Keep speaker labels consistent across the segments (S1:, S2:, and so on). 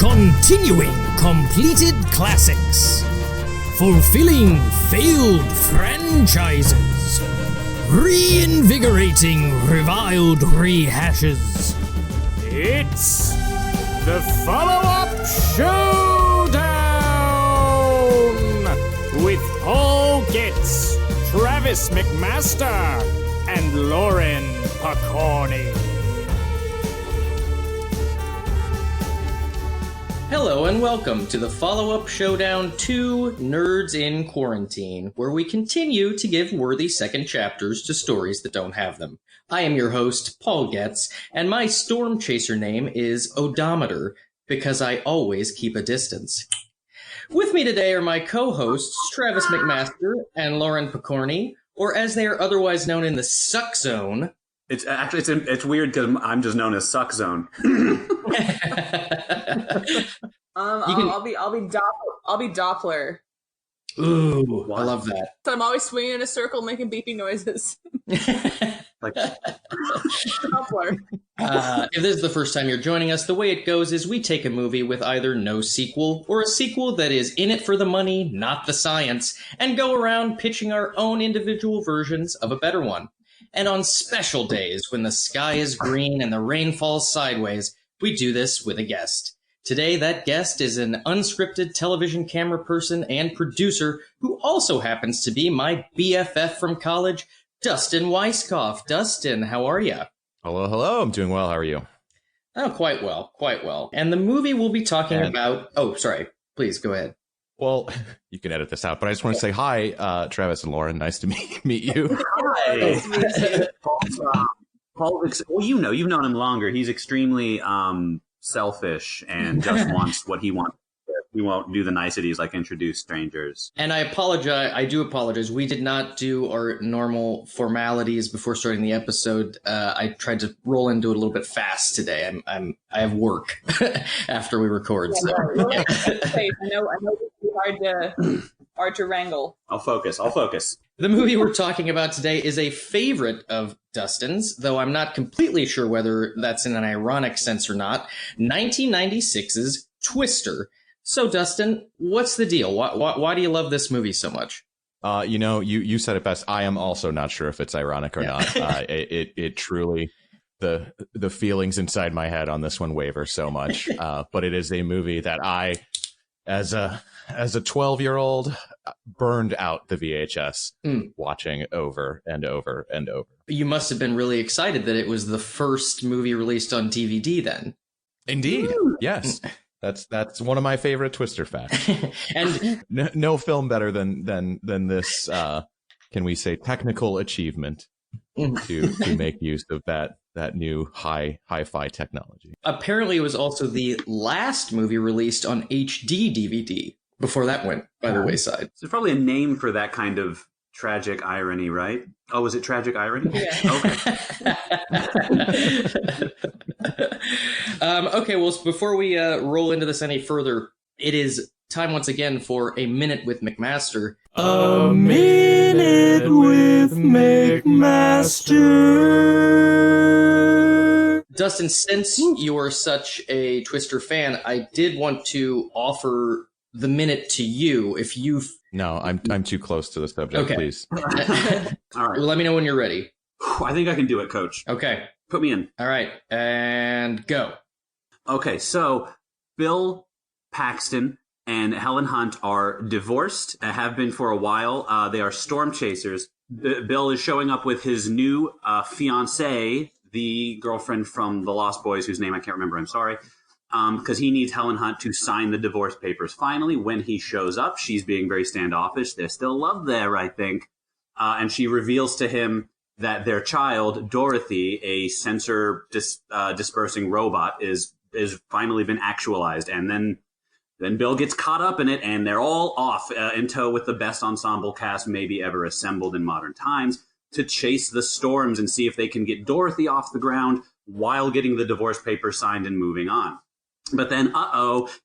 S1: Continuing completed classics. Fulfilling failed franchises. Reinvigorating reviled rehashes. It's the follow-up Showdown! With Paul Getz, Travis McMaster, and Lauren Picorni.
S2: Hello and welcome to the follow-up Showdown 2 Nerds in Quarantine, where we continue to give worthy second chapters to stories that don't have them. I am your host, Paul Getz, and my storm chaser name is Odometer, because I always keep a distance. With me today are my co-hosts, Travis McMaster and Lauren Picorni, or as they are otherwise known in the Suck Zone.
S3: It's weird because I'm just known as Suck Zone.
S4: I'll be Doppler.
S2: Ooh, I love that.
S4: So I'm always swinging in a circle, making beeping noises.
S3: Like
S4: Doppler.
S2: If this is the first time you're joining us, the way it goes is we take a movie with either no sequel or a sequel that is in it for the money, not the science, and go around pitching our own individual versions of a better one. And on special days, when the sky is green and the rain falls sideways, we do this with a guest. Today, that guest is an unscripted television camera person and producer who also happens to be my BFF from college, Dustin Weiskopf. Dustin, how are you?
S5: Hello. I'm doing well. How are you?
S2: Oh, quite well. And the movie we'll be talking about... Oh, sorry. Please, go ahead.
S5: Well, you can edit this out, but I just want to say hi, Travis and Lauren. Nice to meet you.
S3: Hi. Nice to meet you. Paul, well, you've known him longer. He's extremely selfish and just wants what he wants. He won't do the niceties like introduce strangers.
S2: And I do apologize. We did not do our normal formalities before starting the episode. I tried to roll into it a little bit fast today. I have work after we record. So.
S4: Yeah. I know it's hard to wrangle.
S3: I'll focus.
S2: The movie we're talking about today is a favorite of Dustin's, though I'm not completely sure whether that's in an ironic sense or not. 1996's Twister. So, Dustin, what's the deal? Why do you love this movie so much?
S5: You said it best. I am also not sure if it's ironic or not. It truly, the feelings inside my head on this one waver so much. But it is a movie that I, as a 12-year-old, burned out the VHS watching over and over and over.
S2: You must have been really excited that it was the first movie released on DVD then.
S5: Indeed. Yes. That's one of my favorite Twister facts.
S2: And
S5: no film better than this. Can we say technical achievement to make use of that new hi-fi technology?
S2: Apparently, it was also the last movie released on HD DVD before that went by the wayside.
S3: There's probably a name for that kind of tragic irony, right? Oh, was it tragic irony?
S4: Yeah.
S3: Okay.
S2: Okay, well, before we roll into this any further, it is time once again for A Minute with McMaster.
S1: A Minute with McMaster.
S2: Dustin, since you're such a Twister fan, I did want to offer the minute to you if you've...
S5: No, I'm too close to the subject,
S2: okay.
S5: Please.
S3: All right.
S2: Well, let me know when you're ready.
S3: I think I can do it, Coach.
S2: Okay.
S3: Put me in.
S2: All right. And go.
S3: Okay, so Bill Paxton and Helen Hunt are divorced, have been for a while. They are storm chasers. Bill is showing up with his new fiancée, the girlfriend from The Lost Boys, whose name I can't remember, I'm sorry, because he needs Helen Hunt to sign the divorce papers. Finally, when he shows up, she's being very standoffish. There's still love there, I think. And she reveals to him that their child, Dorothy, a sensor dispersing robot, is finally been actualized. And then Bill gets caught up in it, and they're all off in tow with the best ensemble cast maybe ever assembled in modern times to chase the storms and see if they can get Dorothy off the ground while getting the divorce papers signed and moving on. But then,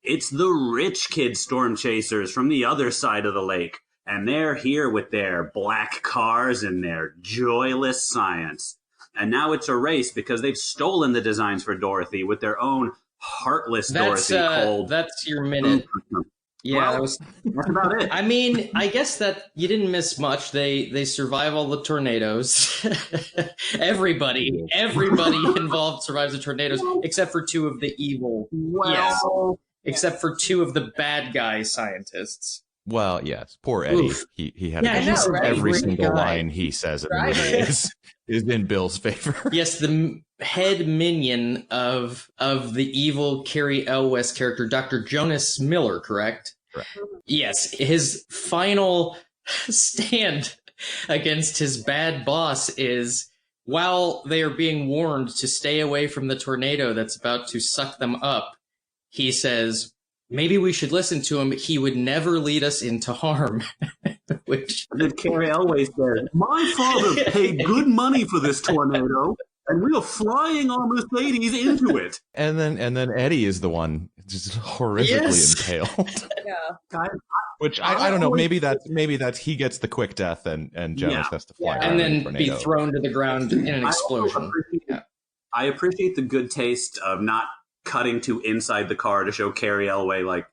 S3: it's the rich kid storm chasers from the other side of the lake. And they're here with their black cars and their joyless science. And now it's a race because they've stolen the designs for Dorothy with their own heartless
S2: That's
S3: Dorothy called...
S2: that's your minute. Yeah,
S3: Well,
S2: that was.
S3: That's about it.
S2: I mean, I guess that you didn't miss much. They survive all the tornadoes. Everybody involved survives the tornadoes, except for two of the evil.
S3: Well,
S2: Yes, except for two of the bad guy scientists.
S5: Well, yes, poor Eddie.
S2: Oof.
S5: He had
S2: Yeah, I know, right?
S5: every
S2: Great
S5: single
S2: guy.
S5: line he says in the
S4: Right.
S5: movie is in Bill's favor.
S2: Yes, the head minion of the evil Carrie Elwes character, Dr. Jonas Miller, correct?
S5: Correct.
S2: Yes, his final stand against his bad boss is, while they are being warned to stay away from the tornado that's about to suck them up, he says, maybe we should listen to him. He would never lead us into harm. Which...
S3: And then Carrie Elwes says, my father paid good money for this tornado, and we are flying our Mercedes into it.
S5: And then Eddie is the one just horrifically impaled.
S4: Yeah.
S5: Which I don't know. Maybe that's he gets the quick death and Jonas has to fly
S4: Yeah.
S5: around
S2: and
S5: in
S2: then
S5: the
S2: be
S5: tornado.
S2: thrown to the ground in an explosion.
S3: I appreciate the good taste of not cutting to inside the car to show Carrie Elway like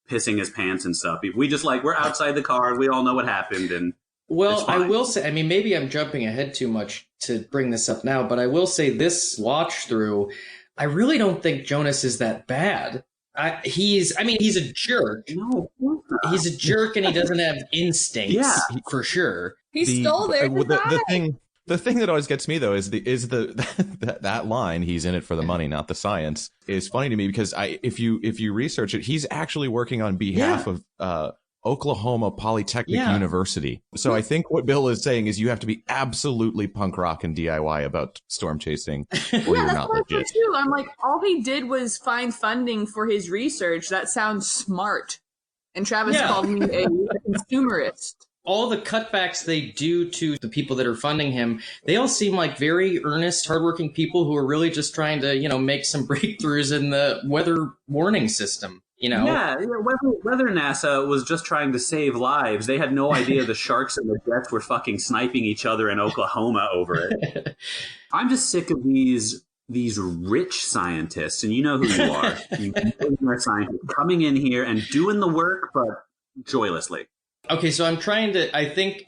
S3: pissing his pants and stuff. We just we're outside the car. We all know what happened. And
S2: Well, I will say, I mean, maybe I'm jumping ahead too much to bring this up now, but I will say this watch through, I really don't think Jonas is that bad. He's a jerk.
S3: no,
S2: He's a jerk and he doesn't have instincts,
S3: Yeah.
S2: for sure.
S4: He stole their
S5: The thing that always gets me though is that line, he's in it for the money, not the science, is funny to me because if you research it, he's actually working on behalf of Oklahoma Polytechnic University. So I think what Bill is saying is you have to be absolutely punk rock and DIY about storm chasing or you're not legit.
S4: Too. I'm like, all he did was find funding for his research. That sounds smart. And Travis called me a consumerist.
S2: All the cutbacks they do to the people that are funding him, they all seem like very earnest, hardworking people who are really just trying to, make some breakthroughs in the weather warning system.
S3: Yeah, whether NASA was just trying to save lives, they had no idea the sharks and the jets were fucking sniping each other in Oklahoma over it. I'm just sick of these rich scientists, and you know who you are. You're scientists coming in here and doing the work, but joylessly.
S2: Okay, so I'm trying to, I think,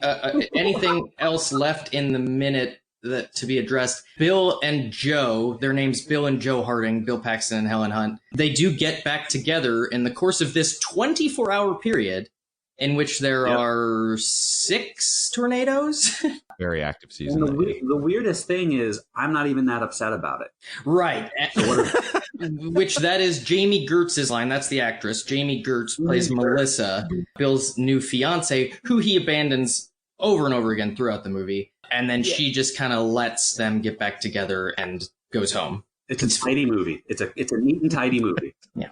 S2: anything else left in the minute that to be addressed. Bill and Joe, their names Bill and Joe Harding, Bill Paxton and Helen Hunt, they do get back together in the course of this 24-hour period in which there are 6 tornadoes.
S5: Very active season.
S3: And the weirdest thing is I'm not even that upset about it.
S2: Right. Which that is Jamie Gertz's line. That's the actress. Jamie Gertz plays Melissa, Bill's new fiance, who he abandons over and over again throughout the movie. And then she just kind of lets them get back together and goes home.
S3: It's a tidy movie. It's a neat and tidy movie.
S2: Yeah.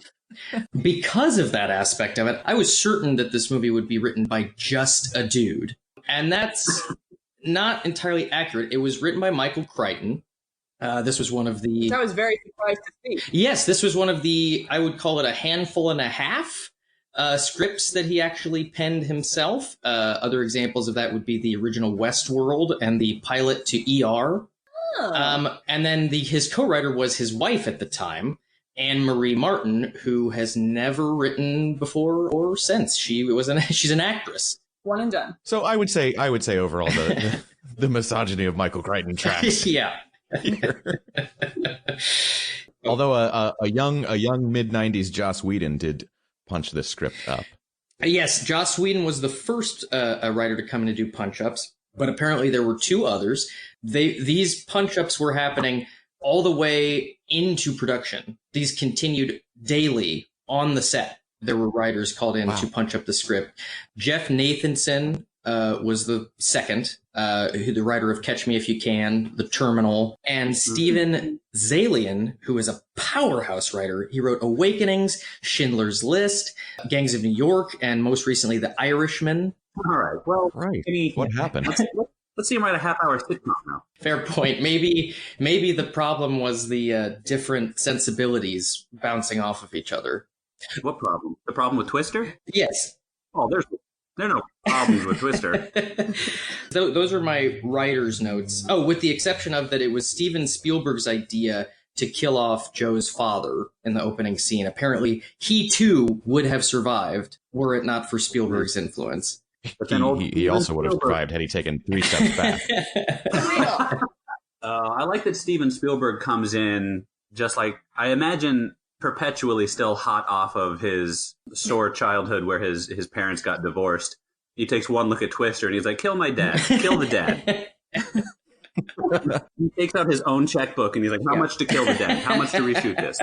S2: Because of that aspect of it, I was certain that this movie would be written by just a dude. And that's not entirely accurate. It was written by Michael Crichton. This was one of the...
S4: I was very surprised to see.
S2: Yes, this was one of the, I would call it a handful and a half scripts that he actually penned himself. Other examples of that would be the original Westworld and the pilot to ER. And then his co-writer was his wife at the time, Anne Marie Martin, who has never written before or since. She's an actress.
S4: One and done.
S5: So I would say overall the misogyny of Michael Crichton tracks.
S2: Yeah.
S5: Although a young mid-90s Joss Whedon did punch this script up.
S2: Yes, Joss Whedon was the first writer to come in to do punch-ups, but apparently there were 2 others. These punch-ups were happening all the way into production. These continued daily on the set. There were writers called in to punch up the script. Jeff Nathanson was the second, the writer of Catch Me If You Can, The Terminal, and Steven Zalian, who is a powerhouse writer. He wrote Awakenings, Schindler's List, Gangs of New York, and most recently The Irishman.
S3: All right. Well,
S5: right.
S3: I mean,
S5: What happened?
S3: Let's see him write a half-hour sitcom now.
S2: Fair point. Maybe the problem was the different sensibilities bouncing off of each other.
S3: What problem? The problem with Twister?
S2: Yes.
S3: Oh, there are no problems with Twister.
S2: Those are my writer's notes. Oh, with the exception of that it was Steven Spielberg's idea to kill off Joe's father in the opening scene. Apparently, he too would have survived were it not for Spielberg's influence.
S3: But then
S5: He also would have survived had he taken 3 steps back.
S3: I like that Steven Spielberg comes in just like, I imagine, perpetually still hot off of his sore childhood where his parents got divorced. He takes one look at Twister and he's like, kill my dad, kill the dad. He takes out his own checkbook and he's like, how much to kill the dad? How much to reshoot this?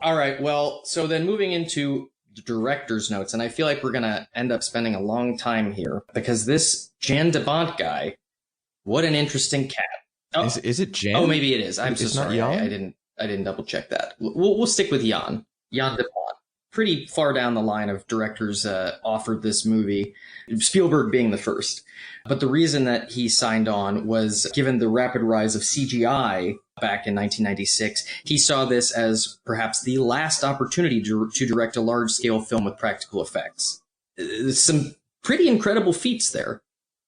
S2: All right, well, so then moving into the director's notes, and I feel like we're going to end up spending a long time here because this Jan de Bont guy, what an interesting cat. Oh,
S5: Is it Jan?
S2: Oh, maybe it is. I'm so
S5: It's not
S2: sorry.
S5: Jan?
S2: I didn't double check that. We'll stick with Jan de Bont. Pretty far down the line of directors offered this movie, Spielberg being the first. But the reason that he signed on was given the rapid rise of CGI back in 1996, he saw this as perhaps the last opportunity to direct a large-scale film with practical effects. Some pretty incredible feats there.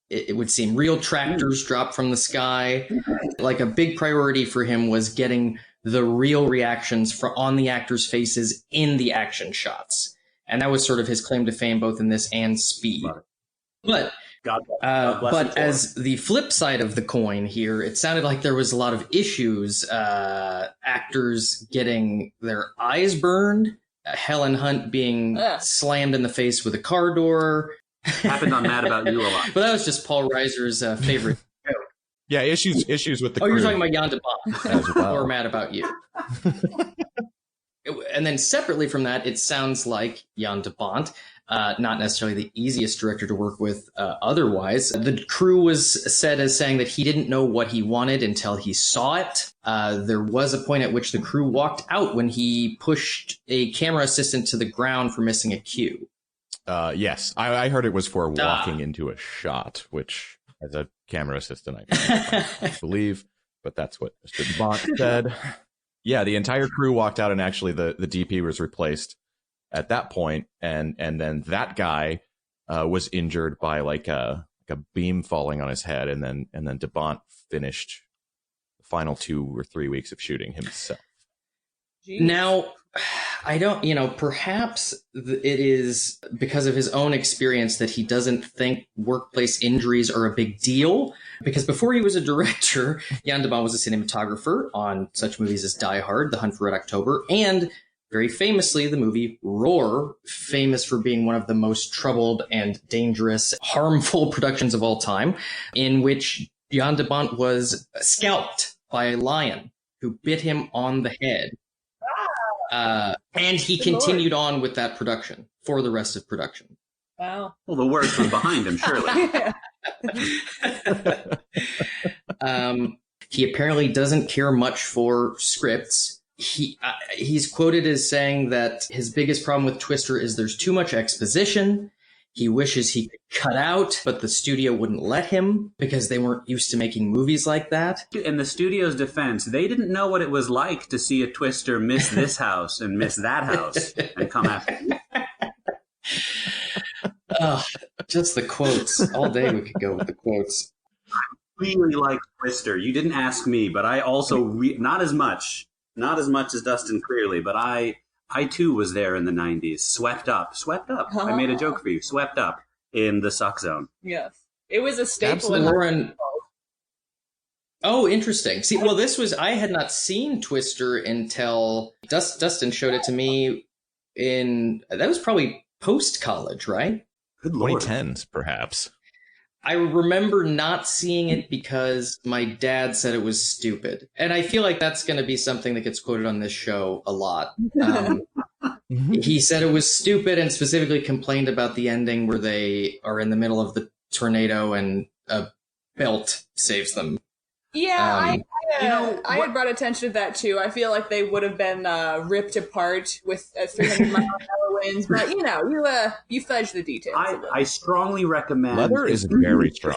S2: It would seem real tractors drop from the sky. Like a big priority for him was getting the real reactions on the actors' faces in the action shots. And that was sort of his claim to fame, both in this and Speed. But as the flip side of the coin here, it sounded like there was a lot of issues. Actors getting their eyes burned, Helen Hunt being slammed in the face with a car door.
S3: Happened on Mad About You a lot.
S2: But that was just Paul Reiser's favorite.
S5: Yeah, issues with the crew.
S2: Oh, you're talking about Jan de Bont or Mad About You. And then separately from that, it sounds like Jan de Bont, not necessarily the easiest director to work with otherwise. The crew was said as saying that he didn't know what he wanted until he saw it. There was a point at which the crew walked out when he pushed a camera assistant to the ground for missing a cue.
S5: Yes, I heard it was for walking into a shot, which as a camera assistant I believe, but that's what Mr. de Bont said. Yeah, the entire crew walked out, and actually the DP was replaced at that point, and then that guy was injured by like a beam falling on his head, and then de Bont finished the final 2 or 3 weeks of shooting himself.
S4: Jeez.
S2: Now, I don't, perhaps it is because of his own experience that he doesn't think workplace injuries are a big deal. Because before he was a director, Jan de Bont was a cinematographer on such movies as Die Hard, The Hunt for Red October, and very famously the movie Roar, famous for being one of the most troubled and dangerous, harmful productions of all time, in which Jan de Bont was scalped by a lion who bit him on the head. And he continued on with that production for the rest of production.
S4: Wow.
S3: Well, the work was behind him, surely.
S2: He apparently doesn't care much for scripts. He's quoted as saying that his biggest problem with Twister is there's too much exposition. He wishes he could cut out, but the studio wouldn't let him because they weren't used to making movies like that.
S3: In the studio's defense, they didn't know what it was like to see a Twister miss this house and miss that house and come after you.
S2: Just the quotes. All day we could go with the quotes.
S3: I really like Twister. You didn't ask me, but I also, not as much as Dustin clearly, but I too was there in the 90s. Swept up. I made a joke for you. Swept up in the suck zone.
S4: Yes. It was a staple.
S2: Absolutely. Lauren. Oh, interesting. See, well, I had not seen Twister until Dustin showed it to me that was probably post-college, right?
S3: Good Lord.
S5: 2010s, perhaps.
S2: I remember not seeing it because my dad said it was stupid. And I feel like that's going to be something that gets quoted on this show a lot. He said it was stupid and specifically complained about the ending where they are in the middle of the tornado and a belt saves them.
S4: Yeah, I had brought attention to that too. I feel like they would have been ripped apart with 300 mile an hour winds, but you fudge the details.
S3: I strongly recommend.
S5: Leather is very strong.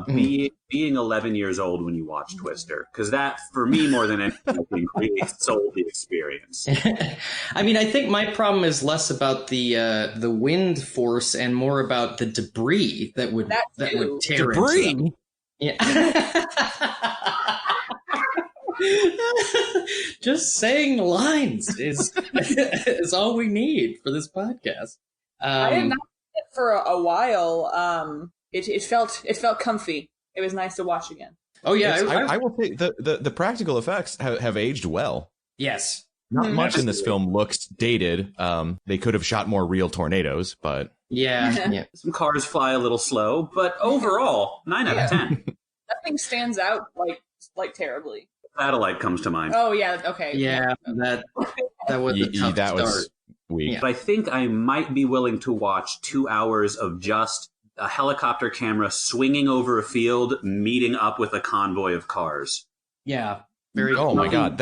S3: Being 11 years old when you watch Twister, because that, for me, more than anything, I think really sold the experience.
S2: I mean, I think my problem is less about the wind force and more about the debris that would tear into them. Yeah. Just saying the lines is all we need for this podcast.
S4: I have not seen it for a while. It felt comfy. It was nice to watch again.
S2: Oh yeah,
S5: I will say the practical effects have aged well.
S2: Yes.
S5: Not much in this film looks dated. They could have shot more real tornadoes, but
S2: yeah.
S3: Some cars fly a little slow, but overall, 9 out of 10.
S4: Nothing stands out like terribly.
S3: Satellite comes to mind.
S4: Oh yeah, okay.
S2: Yeah, that was a tough
S5: that
S2: start.
S5: was weak.
S2: Yeah.
S3: But I think I might be willing to watch 2 hours of just a helicopter camera swinging over a field, meeting up with a convoy of cars.
S2: Yeah, very.
S5: Oh my god,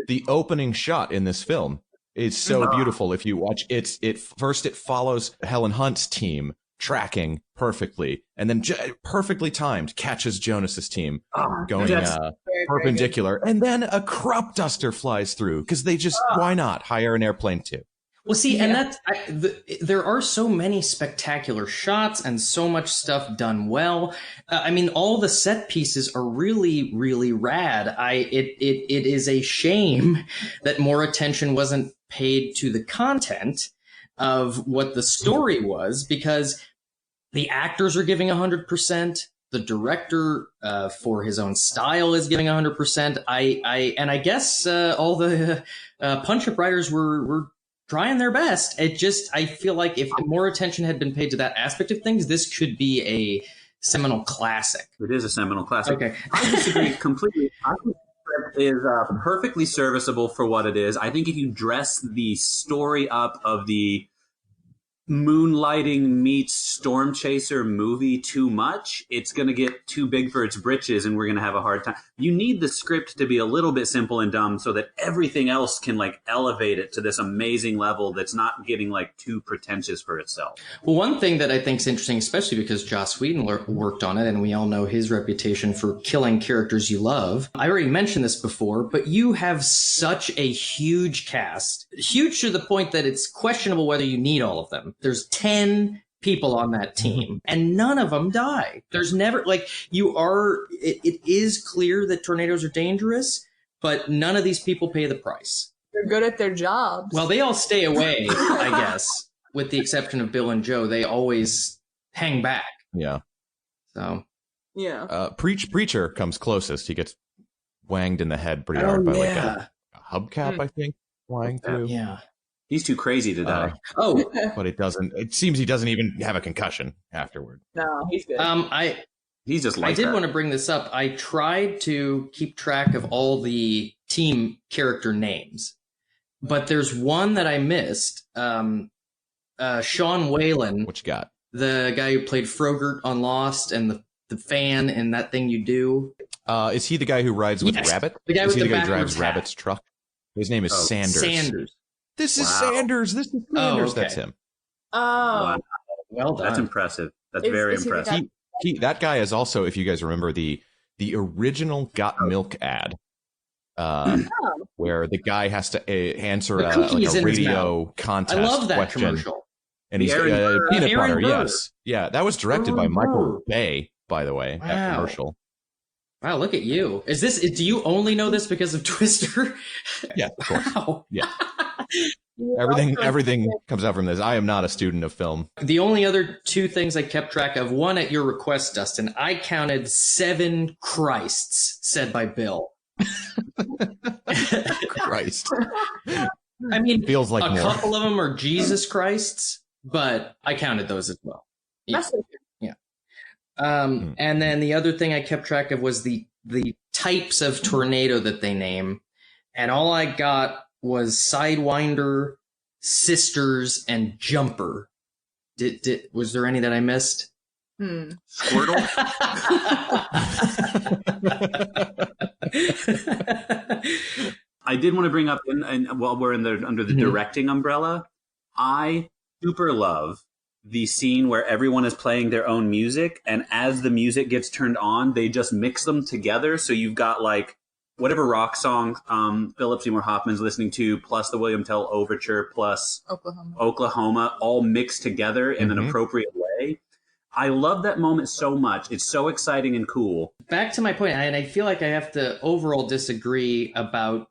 S5: the opening shot in this film is so beautiful. If you watch it follows Helen Hunt's team tracking perfectly, and then perfectly timed catches Jonas's team going perpendicular, and then a crop duster flies through because they just why not hire an airplane too.
S2: Well, see, and there are so many spectacular shots and so much stuff done well. I mean, all the set pieces are really, really rad. It is a shame that more attention wasn't paid to the content of what the story was, because the actors are giving 100%. The director, for his own style, is giving 100%. I guess all the punch-up writers were trying their best. I feel like if more attention had been paid to that aspect of things, this could be a seminal classic.
S3: It is a seminal classic.
S2: Okay.
S3: I disagree completely. I think it is perfectly serviceable for what it is. I think if you dress the story up of the moonlighting meets storm chaser movie too much, it's going to get too big for its britches and we're going to have a hard time. You need the script to be a little bit simple and dumb so that everything else can elevate it to this amazing level that's not getting too pretentious for itself.
S2: Well, one thing that I think is interesting, especially because Joss Whedon worked on it, and we all know his reputation for killing characters you love. I already mentioned this before, but you have such a huge cast, huge to the point that it's questionable whether you need all of them. There's 10 people on that team, and none of them die. There's never, it is clear that tornadoes are dangerous, but none of these people pay the price.
S4: They're good at their jobs.
S2: Well, they all stay away, I guess, with the exception of Bill and Joe. They always hang back.
S5: Yeah.
S2: So.
S4: Yeah.
S5: Preacher comes closest. He gets wanged in the head pretty hard by a hubcap, I think, flying through.
S2: Yeah.
S3: He's too crazy to die.
S5: But it seems he doesn't even have a concussion afterward.
S4: No, he's good.
S3: He's just
S2: I did want to bring this up. I tried to keep track of all the team character names, but there's one that I missed. Sean Whalen.
S5: What you got?
S2: The guy who played Frogurt on Lost and the fan in That Thing You Do.
S5: Is he the guy who rides with Rabbit?
S2: The guy
S5: is
S2: with
S5: he
S2: the
S5: guy who drives
S2: hat.
S5: Rabbit's truck? His name is Sanders.
S2: Sanders.
S5: This is Sanders. This is Sanders.
S2: okay.
S5: That's him.
S4: Oh.
S3: Wow.
S2: Well done.
S3: That's impressive. That's very
S4: is he the
S3: impressive.
S4: guy-
S5: That guy is also, if you guys remember, the original Got Milk ad, where the guy has to answer
S2: The
S5: a
S2: cookies in his
S5: radio
S2: mouth.
S5: contest
S2: I love that
S5: question.
S2: commercial.
S5: And he's
S3: Aaron
S5: peanut
S2: Aaron
S5: butter,
S2: Burr.
S5: yes. Yeah, that was directed by
S2: Aaron
S5: Michael
S2: Burr.
S5: Bay, by the way, that
S2: Wow.
S5: commercial.
S2: Wow, look at you. Do you only know this because of Twister?
S5: Yeah, of course.
S2: Wow.
S5: Yeah. Everything comes out from this. I am not a student of film.
S2: The only other two things I kept track of, one at your request, Dustin, I counted 7 Christs said by Bill.
S5: Christ.
S2: I mean,
S5: Feels like
S2: a
S5: more.
S2: couple of them are Jesus Christs, but I counted those as well. Yeah. And then the other thing I kept track of was the types of tornado that they name. And all I got was Sidewinder, Sisters, and Jumper. Was there any that I missed?
S3: Squirtle? I did want to bring up, and while we're under the directing umbrella, I super love the scene where everyone is playing their own music, and as the music gets turned on, they just mix them together. So you've got whatever rock song Philip Seymour Hoffman's listening to, plus the William Tell Overture, plus Oklahoma, all mixed together in an appropriate way. I love that moment so much. It's so exciting and cool.
S2: Back to my point, and I feel like I have to overall disagree about.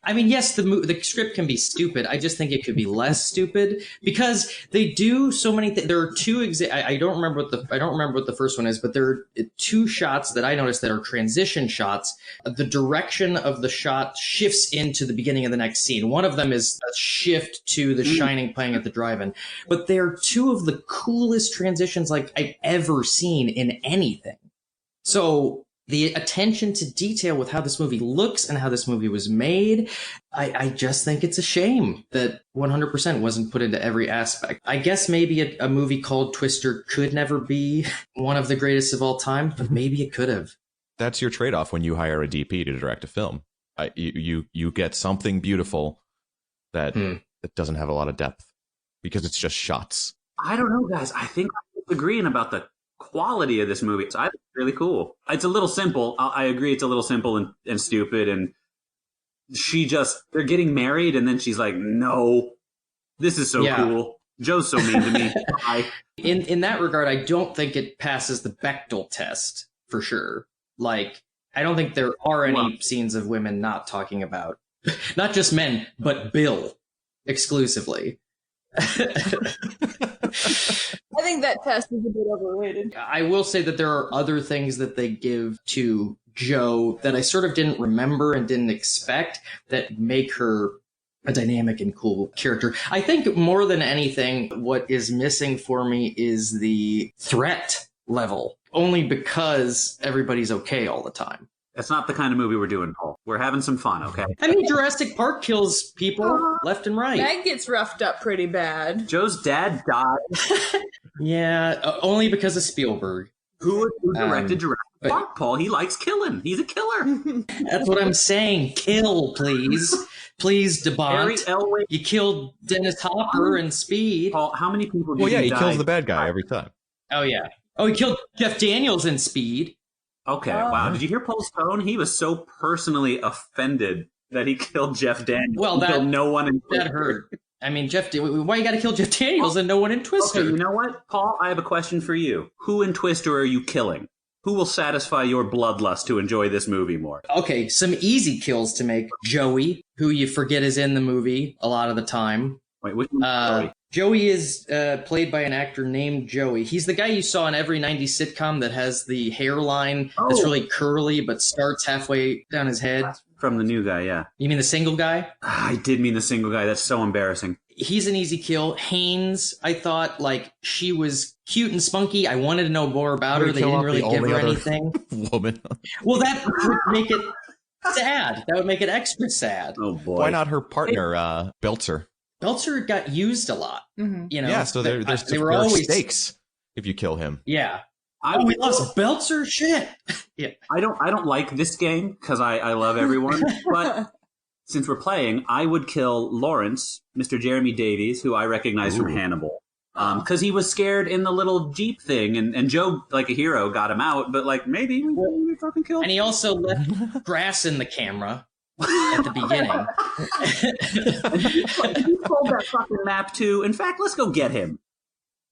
S2: I mean, yes, the script can be stupid. I just think it could be less stupid because they do so many things. There are two I don't remember what the first one is, but there are two shots that I noticed that are transition shots. The direction of the shot shifts into the beginning of the next scene. One of them is a shift to The Shining playing at the drive-in, but they're two of the coolest transitions like I've ever seen in anything. So the attention to detail with how this movie looks and how this movie was made, I just think it's a shame that 100% wasn't put into every aspect. I guess maybe a movie called Twister could never be one of the greatest of all time, but maybe it could have.
S5: That's your trade-off when you hire a DP to direct a film. You get something beautiful that doesn't have a lot of depth because it's just shots.
S3: I don't know, guys. I think I'm agreeing about the quality of this movie. So I think it's really cool. It's a little simple. I agree it's a little simple and stupid. And they're getting married and then she's like, no, this is so cool. Joe's so mean to me.
S2: In that regard, I don't think it passes the Bechdel test for sure. Like, I don't think there are any scenes of women not talking about, not just men, but Bill exclusively.
S4: I think that test is a bit overrated.
S2: I will say that there are other things that they give to Joe that I sort of didn't remember and didn't expect that make her a dynamic and cool character. I think more than anything, what is missing for me is the threat level, only because everybody's okay all the time.
S3: That's not the kind of movie we're doing, Paul. We're having some fun, okay?
S2: I mean, Jurassic Park kills people left and right.
S4: Meg gets roughed up pretty bad.
S3: Joe's dad died.
S2: Yeah, only because of Spielberg.
S3: Who directed Jurassic Park, Paul? He likes killing. He's a killer.
S2: That's what I'm saying. Kill, please. Please, DeBont. You killed Dennis Hopper in Speed.
S3: Paul, how many people did
S5: he kills the bad guy every time.
S2: Oh, yeah. Oh, he killed Jeff Daniels in Speed.
S3: Okay, wow. Did you hear Paul's tone? He was so personally offended that he killed Jeff Daniels.
S2: Well,
S3: killed no one in
S2: that hurt. I mean, why you got to kill Jeff Daniels and no one in Twister?
S3: Okay, you know what, Paul? I have a question for you. Who in Twister are you killing? Who will satisfy your bloodlust to enjoy this movie more?
S2: Okay, some easy kills to make. Joey, who you forget is in the movie a lot of the time.
S3: Wait, which one is Joey?
S2: Joey is played by an actor named Joey. He's the guy you saw in every 90s sitcom that has the hairline that's really curly but starts halfway down his head.
S3: From the new guy, yeah.
S2: You mean the single guy?
S3: I did mean the single guy. That's so embarrassing.
S2: He's an easy kill. Haynes, I thought, like, she was cute and spunky. I wanted to know more about her. They didn't really give her anything.
S5: Woman.
S2: Well, that would make it sad. That would make it extra sad.
S3: Oh, boy.
S5: Why not her partner, Belzer?
S2: Belzer got used a lot. Mm-hmm. You know,
S5: yeah, so there were always stakes if you kill him.
S2: Yeah. We lost Belzer? Shit. Yeah.
S3: I don't like this game because I love everyone, but since we're playing, I would kill Lawrence, Mr. Jeremy Davies, who I recognize from Hannibal, because he was scared in the little Jeep thing, and Joe, like a hero, got him out, but like maybe we fucking killed him.
S2: And he also left grass in the camera at the beginning.
S3: He pulled that fucking map too. In fact, let's go get him.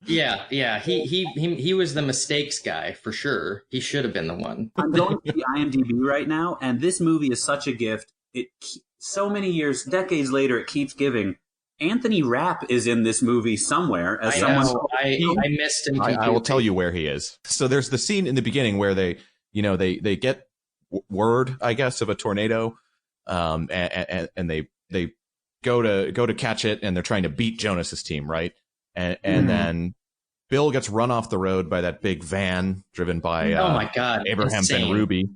S2: Yeah. He was the mistakes guy for sure. He should have been the one.
S3: I'm going to the IMDb right now, and this movie is such a gift. So many years, decades later, it keeps giving. Anthony Rapp is in this movie somewhere.
S2: I missed him.
S5: I will tell you where he is. So there's the scene in the beginning where they get word, I guess, of a tornado, and they go to catch it, and they're trying to beat Jonas's team, right? And then Bill gets run off the road by that big van driven by
S2: oh my God,
S5: Abraham Ben Ruby.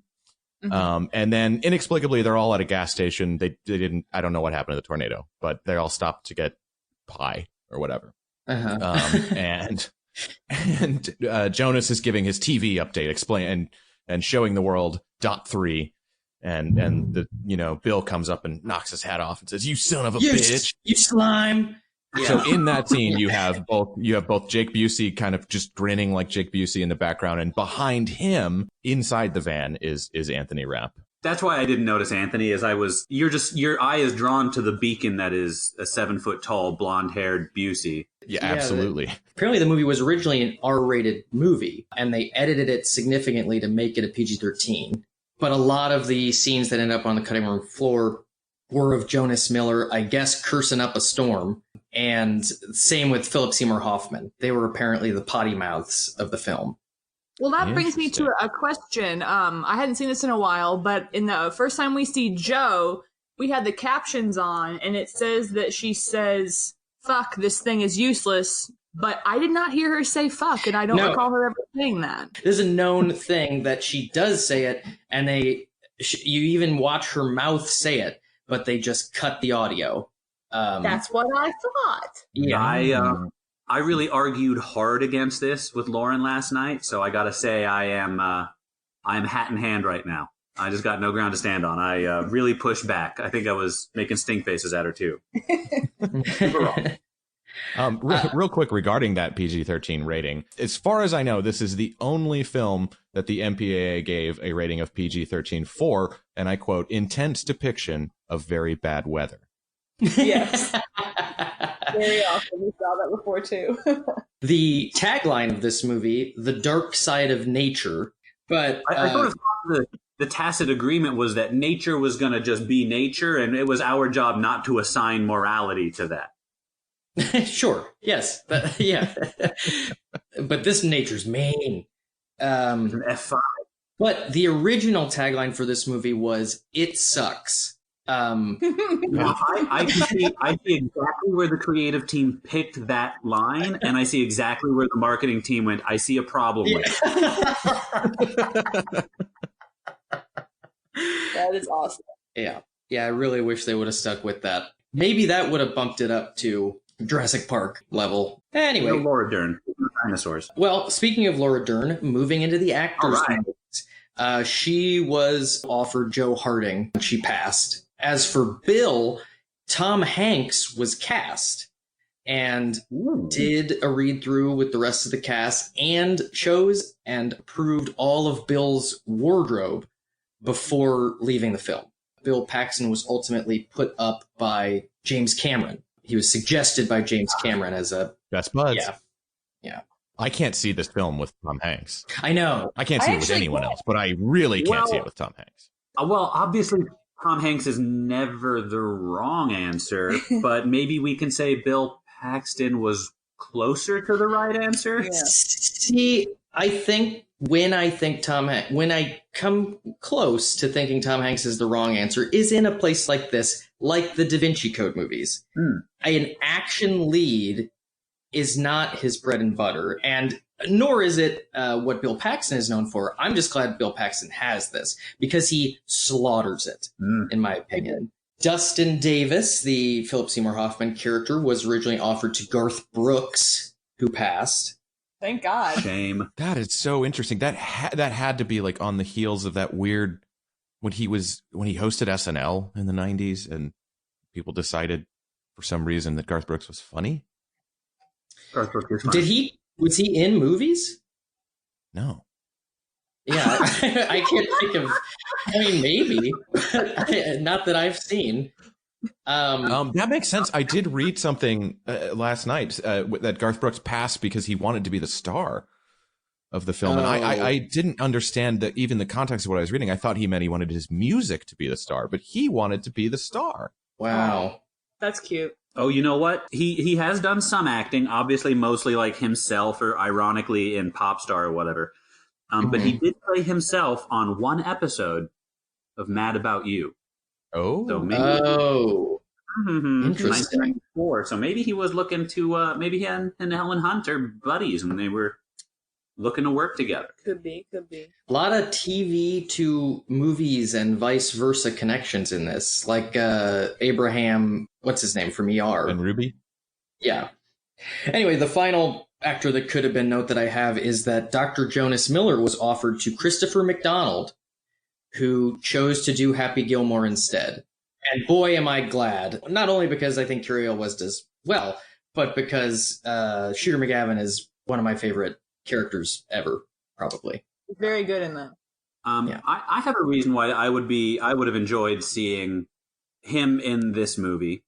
S5: Mm-hmm. And then inexplicably, they're all at a gas station. They didn't. I don't know what happened to the tornado, but they all stopped to get pie or whatever. And Jonas is giving his TV update, and showing the world .3, and the Bill comes up and knocks his hat off and says, "You son of a bitch,
S2: you slime."
S5: Yeah. So in that scene, you have both Jake Busey kind of just grinning like Jake Busey in the background, and behind him, inside the van, is Anthony Rapp.
S3: That's why I didn't notice Anthony. Your eye is drawn to the beacon that is a 7-foot tall, blonde-haired Busey.
S5: Yeah, absolutely.
S2: Apparently the movie was originally an R-rated movie, and they edited it significantly to make it a PG-13. But a lot of the scenes that end up on the cutting room floor were of Jonas Miller, I guess, cursing up a storm. And same with Philip Seymour Hoffman. They were apparently the potty mouths of the film.
S4: Well, that brings me to a question. I hadn't seen this in a while, but in the first time we see Jo, we had the captions on, and it says that she says, "Fuck, this thing is useless." But I did not hear her say "fuck," and I don't recall her ever saying that.
S2: There's a known thing that she does say it, and you even watch her mouth say it, but they just cut the audio.
S4: That's what I thought.
S2: Yeah,
S3: I really argued hard against this with Lauren last night, so I gotta say I'm hat in hand right now. I just got no ground to stand on. I really pushed back. I think I was making stink faces at her too.
S5: Real quick regarding that PG-13 rating, as far as I know, this is the only film that the MPAA gave a rating of PG-13 for, and I quote, intense depiction of very bad weather.
S4: Yes. Very awesome. We saw that before too.
S2: The tagline of this movie, "The Dark Side of Nature," but
S3: I sort of thought the tacit agreement was that nature was going to just be nature, and it was our job not to assign morality to that.
S2: Sure. Yes. Yeah. But this nature's mean.
S3: An F5.
S2: But the original tagline for this movie was "It sucks."
S3: I see exactly where the creative team picked that line, and I see exactly where the marketing team went. I see a problem with it.
S4: That is awesome.
S2: Yeah. I really wish they would have stuck with that. Maybe that would have bumped it up to Jurassic Park level. Anyway,
S3: Laura Dern, dinosaurs.
S2: Well, speaking of Laura Dern, moving into the actors, she was offered Joe Harding when she passed. As for Bill, Tom Hanks was cast and did a read through with the rest of the cast and chose and approved all of Bill's wardrobe before leaving the film. Bill Paxton was ultimately put up by James Cameron. He was suggested by James Cameron as a
S5: best buds.
S2: Yeah.
S5: I can't see this film with Tom Hanks.
S2: I know.
S5: I can't see it with anyone else, but I really can't see it with Tom Hanks.
S3: Well, obviously, Tom Hanks is never the wrong answer, but maybe we can say Bill Paxton was closer to the right answer.
S4: Yeah.
S2: See, I think when I come close to thinking Tom Hanks is the wrong answer is in a place like this, like the Da Vinci Code movies. An action lead is not his bread and butter, and nor is it what Bill Paxton is known for. I'm just glad Bill Paxton has this because he slaughters it, in my opinion. Dustin Davis, the Philip Seymour Hoffman character, was originally offered to Garth Brooks, who passed.
S4: Thank God.
S3: Shame.
S5: That is so interesting. That had to be like on the heels of that weird when he hosted SNL in the 90s and people decided for some reason that Garth Brooks was funny.
S3: Garth Brooks is funny.
S2: Was he in movies?
S5: No.
S2: Yeah, I can't think of. I mean, maybe, not that I've seen.
S5: That makes sense. I did read something last night that Garth Brooks passed because he wanted to be the star of the film, and I didn't understand that even the context of what I was reading. I thought he meant he wanted his music to be the star, but he wanted to be the star.
S2: Wow,
S4: that's cute.
S3: Oh, you know what? He has done some acting, obviously mostly like himself or ironically in Popstar or whatever. But he did play himself on one episode of Mad About You.
S5: Oh.
S3: So maybe,
S2: interesting.
S3: 1994. So maybe he was looking to, maybe he and Helen Hunt are buddies and they were looking to work together.
S4: Could be.
S2: A lot of TV to movies and vice versa connections in this, like Abraham, what's his name from ER?
S5: And Ruby?
S2: Yeah. Anyway, the final actor that could have been note that I have is that Dr. Jonas Miller was offered to Christopher McDonald, who chose to do Happy Gilmore instead. And boy, am I glad. Not only because I think Curiel was as well, but because Shooter McGavin is one of my favorite characters ever, probably.
S4: Very good in that.
S3: I have a reason why I would have enjoyed seeing him in this movie,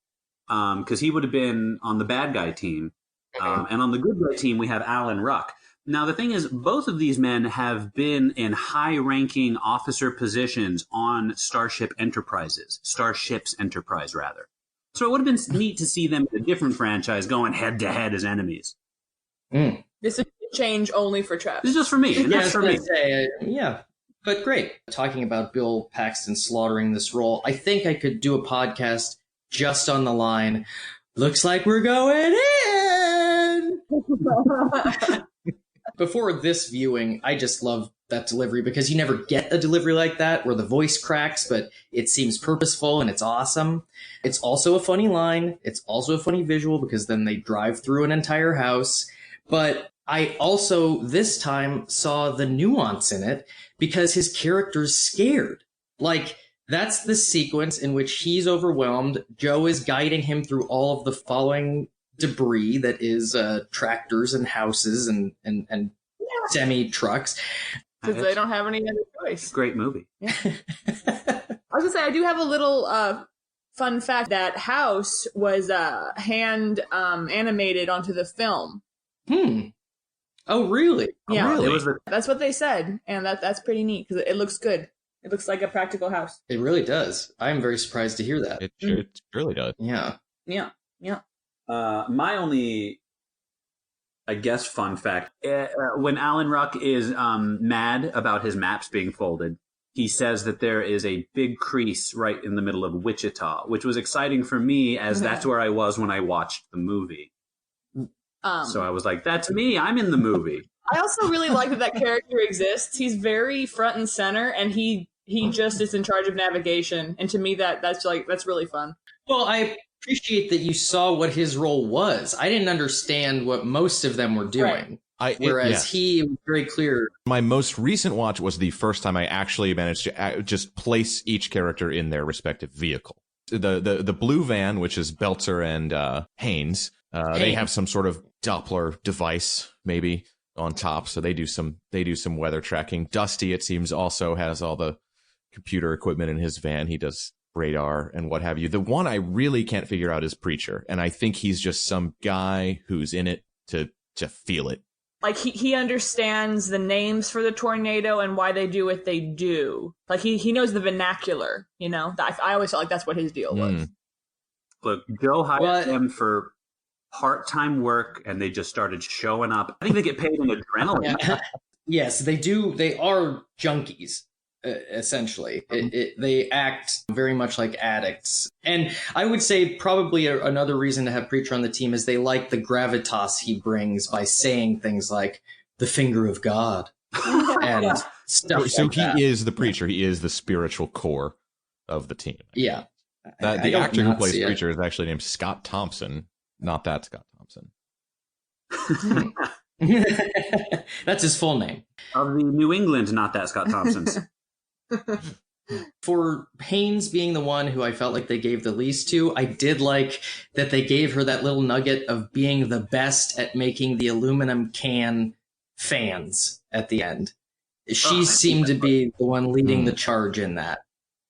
S3: because he would have been on the bad guy team, And on the good guy team, we have Alan Ruck. Now, the thing is, both of these men have been in high-ranking officer positions on Starships Enterprise, rather. So it would have been neat to see them in a different franchise going head-to-head as enemies.
S2: Mm.
S4: This is a change only for Travis.
S3: This is just for me. And that's for me.
S2: Yeah, but great. Talking about Bill Paxton slaughtering this role, I think I could do a podcast just on the line, looks like we're going in! Before this viewing, I just love that delivery because you never get a delivery like that where the voice cracks, but it seems purposeful and it's awesome. It's also a funny line. It's also a funny visual because then they drive through an entire house. But I also, this time, saw the nuance in it because his character's scared. Like, that's the sequence in which he's overwhelmed. Joe is guiding him through all of the following debris that is tractors and houses and semi-trucks.
S4: Because they don't have any other choice.
S3: Great movie.
S4: Yeah. I was going to say, I do have a little fun fact. That house was hand animated onto the film.
S2: Oh, really?
S4: Yeah.
S2: Oh, really?
S4: That's what they said. And that's pretty neat because it looks good. It looks like a practical house.
S2: It really does. I'm very surprised to hear that.
S5: It really does.
S2: Yeah.
S4: Yeah. Yeah.
S3: My only, I guess, fun fact, when Alan Ruck is mad about his maps being folded, he says that there is a big crease right in the middle of Wichita, which was exciting for me as that's where I was when I watched the movie. So I was like, that's me. I'm in the movie.
S4: I also really like that character exists. He's very front and center, and he just is in charge of navigation. And to me, that's really fun.
S2: Well, I appreciate that you saw what his role was. I didn't understand what most of them were doing.
S5: Right.
S2: Whereas he was very clear.
S5: My most recent watch was the first time I actually managed to just place each character in their respective vehicle. The blue van, which is Belter and Haynes, they have some sort of Doppler device, maybe, on top, so they do some weather tracking. Dusty, it seems, also has all the computer equipment in his van. He does radar and what have you. The one I really can't figure out is Preacher, and I think he's just some guy who's in it to feel it.
S4: Like he understands the names for the tornado and why they do what they do. Like he knows the vernacular, you know. I always felt like that's what his deal was.
S3: Look, Joe hired them for part-time work, and they just started showing up. I think they get paid in adrenaline.
S2: Yeah. Yes, they do. They are junkies, essentially. They act very much like addicts. And I would say probably another reason to have Preacher on the team is they like the gravitas he brings by saying things like, the finger of God, and stuff
S5: so
S2: like that.
S5: He is the Preacher. He is the spiritual core of the team.
S2: Yeah.
S5: The actor who plays Preacher is actually named Scott Thompson. Not that Scott Thompson.
S2: That's his full name.
S3: Of the New England, not that Scott Thompson's.
S2: For Haynes being the one who I felt like they gave the least to, I did like that they gave her that little nugget of being the best at making the aluminum can fans at the end. She seemed to be the one leading the charge in that.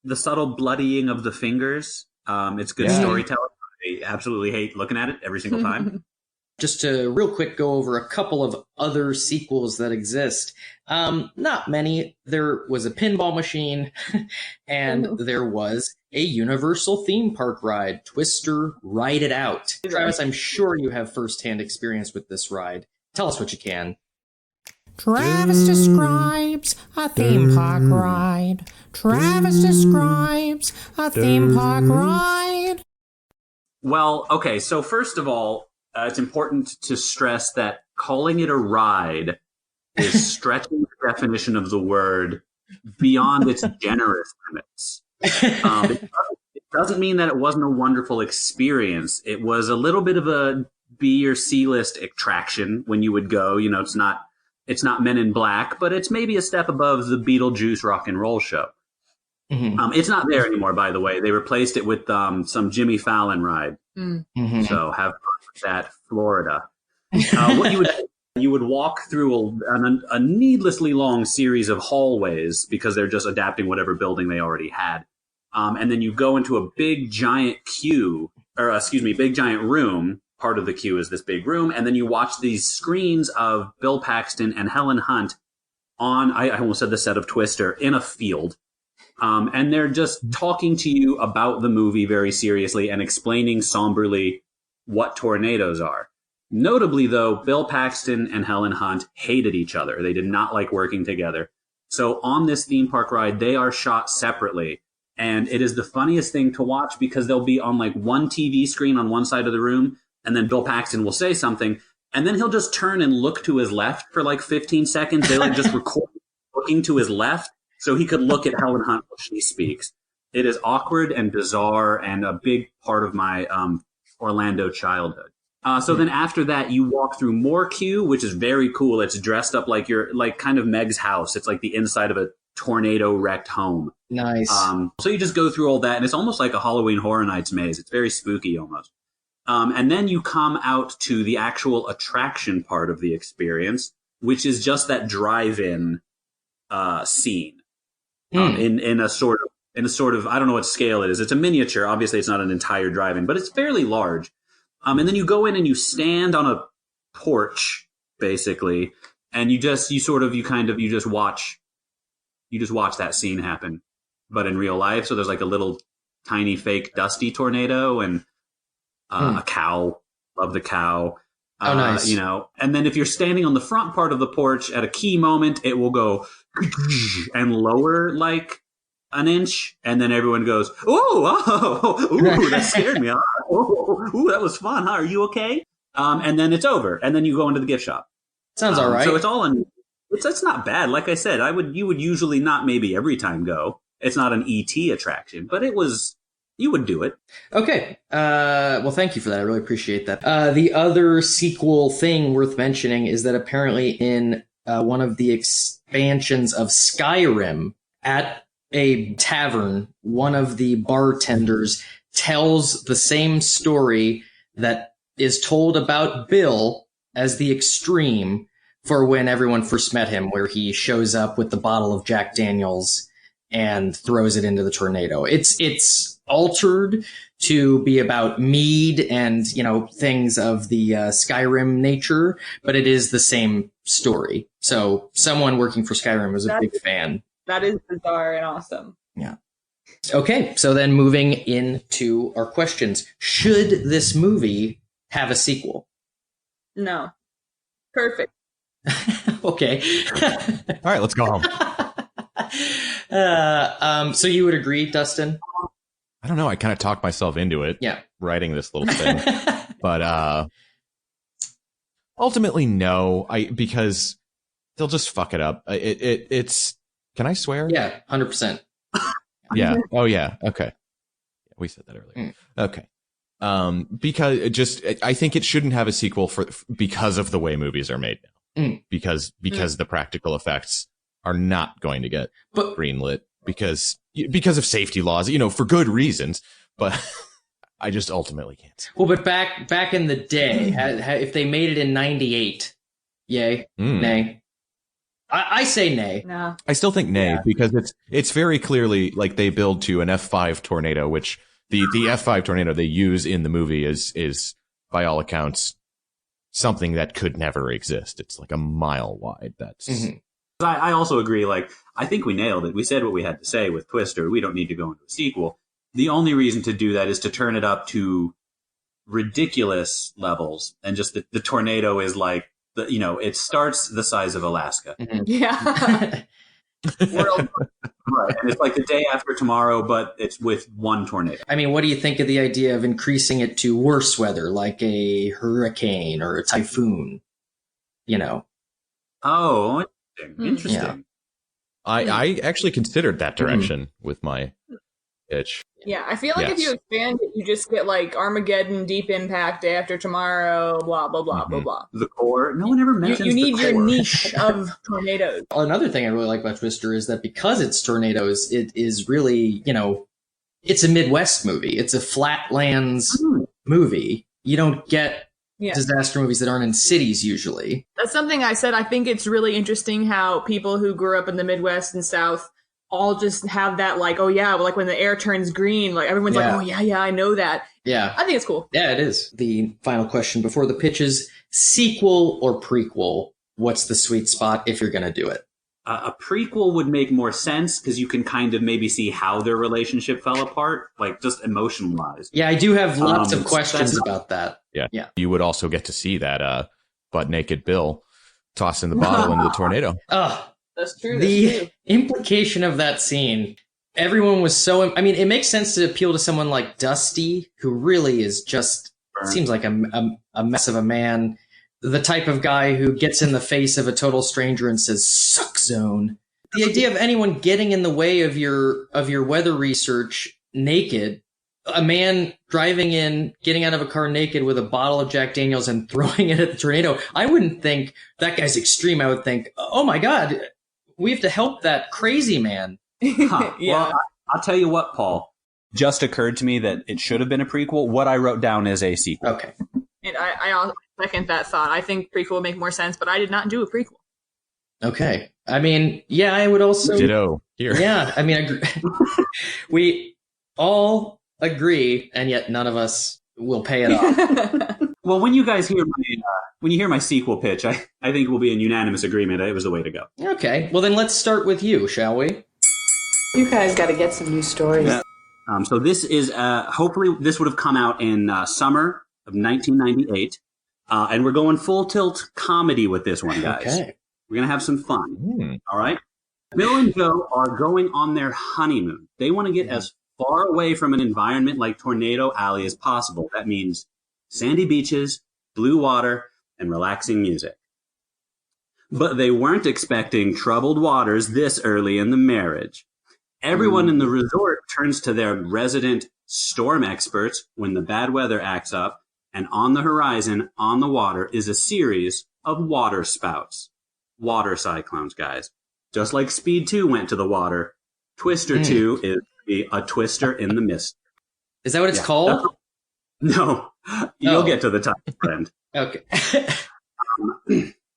S3: The subtle bloodying of the fingers. It's good storytelling. I absolutely hate looking at it every single time.
S2: Just to real quick go over a couple of other sequels that exist. Not many. There was a pinball machine, and there was a Universal theme park ride, Twister Ride It Out. Travis, I'm sure you have firsthand experience with this ride. Tell us what you can.
S1: Travis describes a theme park ride. Travis describes a theme park ride.
S3: Well, okay, so first of all, it's important to stress that calling it a ride is stretching the definition of the word beyond its generous limits. It doesn't mean that it wasn't a wonderful experience. It was a little bit of a B or C list attraction when you would go. You know, it's not Men in Black, but it's maybe a step above the Beetlejuice rock and roll show. Mm-hmm. It's not there anymore, by the way. They replaced it with some Jimmy Fallon ride. Mm-hmm. So have fun with that, Florida. What you would walk through a needlessly long series of hallways because they're just adapting whatever building they already had. And then you go into a big giant big giant room, part of the queue is this big room, and then you watch these screens of Bill Paxton and Helen Hunt on, I almost said the set of Twister, in a field. And they're just talking to you about the movie very seriously and explaining somberly what tornadoes are. Notably, though, Bill Paxton and Helen Hunt hated each other. They did not like working together. So on this theme park ride, they are shot separately. And it is the funniest thing to watch because they'll be on like one TV screen on one side of the room, and then Bill Paxton will say something, and then he'll just turn and look to his left for like 15 seconds. They like just record looking to his left so he could look at Helen Hunt while she speaks. It is awkward and bizarre and a big part of my Orlando childhood. So then after that, you walk through more queue, which is very cool. It's dressed up like you're like kind of Meg's house. It's like the inside of a tornado wrecked home.
S2: Nice.
S3: So you just go through all that, and it's almost like a Halloween Horror Nights maze. It's very spooky almost. And then you come out to the actual attraction part of the experience, which is just that drive-in scene in a sort of I don't know what scale it is. It's a miniature. Obviously, it's not an entire drive-in, but it's fairly large. And then you go in and you stand on a porch, basically, and you just watch that scene happen, but in real life. So there's like a little tiny fake Dusty tornado and a cow. Love the cow.
S2: Oh, nice.
S3: And then if you're standing on the front part of the porch at a key moment, it will go and lower like an inch, and then everyone goes, ooh, that scared me. Ooh, that was fun. Huh? Are you okay? And then it's over, and then you go into the gift shop.
S2: Sounds all right.
S3: So it's all it's not bad. Like I said, you would usually not maybe every time go. It's not an ET attraction, but you would do it.
S2: Okay. Well, thank you for that. I really appreciate that. The other sequel thing worth mentioning is that apparently in one of the expansions of Skyrim at a tavern, one of the bartenders tells the same story that is told about Bill as the extreme for when everyone first met him, where he shows up with the bottle of Jack Daniels and throws it into the tornado. It's altered to be about mead and, things of the Skyrim nature, but it is the same story. So someone working for Skyrim was a big fan.
S4: That is bizarre and awesome.
S2: Yeah. Okay, so then moving into our questions. Should this movie have a sequel?
S4: No. Perfect.
S2: Okay.
S5: All right, let's go home.
S2: So you would agree, Dustin?
S5: I don't know. I kind of talked myself into it.
S2: Yeah.
S5: Writing this little thing. But ultimately, no. Because they'll just fuck it up. It's... Can I swear?
S2: Yeah, 100%.
S5: Yeah. Oh, yeah. Okay. We said that earlier. Okay. Because I think it shouldn't have a sequel because of the way movies are made now. Because the practical effects are not going to get greenlit because of safety laws, for good reasons. But I just ultimately can't.
S2: Well, but back in the day, if they made it in 98, yay, nay. I say nay.
S4: No.
S5: I still think nay because it's very clearly like they build to an F5 tornado, which the F5 tornado they use in the movie is by all accounts something that could never exist. It's like a mile wide. That's.
S3: Mm-hmm. I also agree. Like I think we nailed it. We said what we had to say with Twister. We don't need to go into a sequel. The only reason to do that is to turn it up to ridiculous levels, and just the tornado is like. It starts the size of Alaska.
S2: Mm-hmm.
S4: Yeah.
S3: Right. And it's like the day after tomorrow, but it's with one tornado.
S2: I mean, what do you think of the idea of increasing it to worse weather, like a hurricane or a typhoon?
S3: Oh, interesting.
S2: Yeah.
S5: I actually considered that direction with my pitch.
S4: Yeah, I feel like if you expand it, you just get like Armageddon, Deep Impact, Day After Tomorrow, blah, blah, blah, blah, blah.
S3: The core. No one ever mentions
S4: you need
S3: the core.
S4: your niche of tornadoes.
S2: Another thing I really like about Twister is that because it's tornadoes, it is really, it's a Midwest movie. It's a flatlands movie. You don't get disaster movies that aren't in cities usually.
S4: That's something I said. I think it's really interesting how people who grew up in the Midwest and South all just have that like, oh yeah, like when the air turns green, like everyone's like, oh yeah, I know that.
S2: Yeah.
S4: I think it's cool.
S2: Yeah, it is. The final question before the pitch is sequel or prequel? What's the sweet spot if you're going to do it?
S3: A prequel would make more sense because you can kind of maybe see how their relationship fell apart, like just emotionalized.
S2: Yeah, I do have lots of questions about that.
S5: Yeah.
S2: Yeah.
S5: You would also get to see that butt naked Bill tossing the bottle into the tornado.
S4: That's true.
S2: The implication of that scene, everyone was so... I mean, it makes sense to appeal to someone like Dusty, who really is just... seems like a mess of a man. The type of guy who gets in the face of a total stranger and says, suck zone. The idea of anyone getting in the way of your weather research naked, a man driving in, getting out of a car naked with a bottle of Jack Daniels and throwing it at the tornado, I wouldn't think that guy's extreme. I would think, oh my God, we have to help that crazy man.
S3: Huh.
S4: Yeah.
S3: Well, I'll tell you what, Paul. Just occurred to me that it should have been a prequel. What I wrote down is a sequel.
S2: Okay.
S4: And I second that thought. I think prequel would make more sense, but I did not do a prequel.
S2: Okay. I mean, yeah, I would also...
S5: Ditto here.
S2: Yeah, I mean, we all agree, and yet none of us will pay it off.
S3: Well, when you guys hear my sequel pitch, I think we'll be in unanimous agreement. It was the way to go.
S2: Okay, well then let's start with you, shall we?
S6: You guys got to get some new stories.
S3: Yeah. So this is hopefully this would have come out in summer of 1998, and we're going full tilt comedy with this one, guys.
S2: Okay.
S3: We're gonna have some fun. All right. Bill and Joe are going on their honeymoon. They want to get as far away from an environment like Tornado Alley as possible. That means sandy beaches, blue water, and relaxing music. But they weren't expecting troubled waters this early in the marriage. Everyone in the resort turns to their resident storm experts when the bad weather acts up, and on the horizon, on the water, is a series of water spouts. Water cyclones, guys. Just like Speed 2 went to the water, Twister 2 is a twister in the mist.
S2: Is that what it's called?
S3: No. You'll get to the top, friend.
S2: Okay.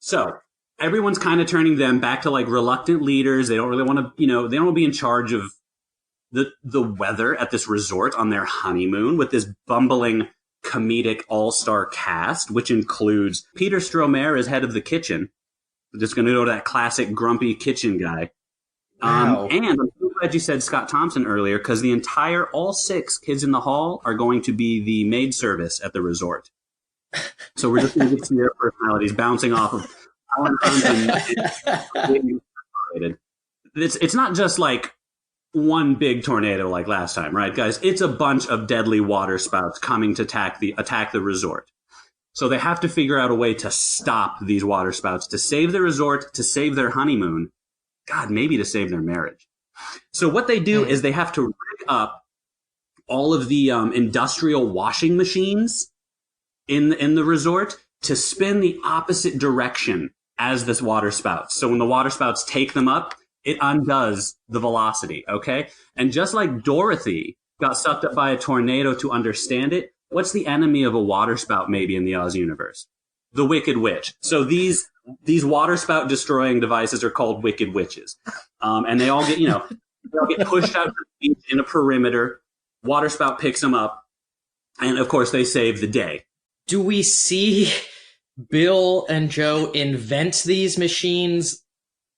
S3: So, everyone's kind of turning them back to like reluctant leaders. They don't really want to, they don't want to be in charge of the weather at this resort on their honeymoon with this bumbling comedic all-star cast, which includes Peter Stormare as head of the kitchen. We're just going to go to that classic grumpy kitchen guy.
S2: Wow.
S3: And I'm so glad you said Scott Thompson earlier, because the entire all 6 kids in the hall are going to be the maid service at the resort. So we're just going to get to their personalities bouncing off of Alan Hunt and it's not just like one big tornado like last time, right, guys? It's a bunch of deadly water spouts coming to attack the resort. So they have to figure out a way to stop these water spouts, to save the resort, to save their honeymoon, God, maybe to save their marriage. So what they do is they have to rig up all of the industrial washing machines in the resort to spin the opposite direction as this water spouts. So when the water spouts take them up, it undoes the velocity, okay? And just like Dorothy got sucked up by a tornado to understand it, what's the enemy of a water spout maybe in the Oz universe? The Wicked Witch. So these water spout destroying devices are called Wicked Witches. And they all get, they all get pushed out to the beach in a perimeter. Water spout picks them up. And of course they save the day.
S2: Do we see Bill and Joe invent these machines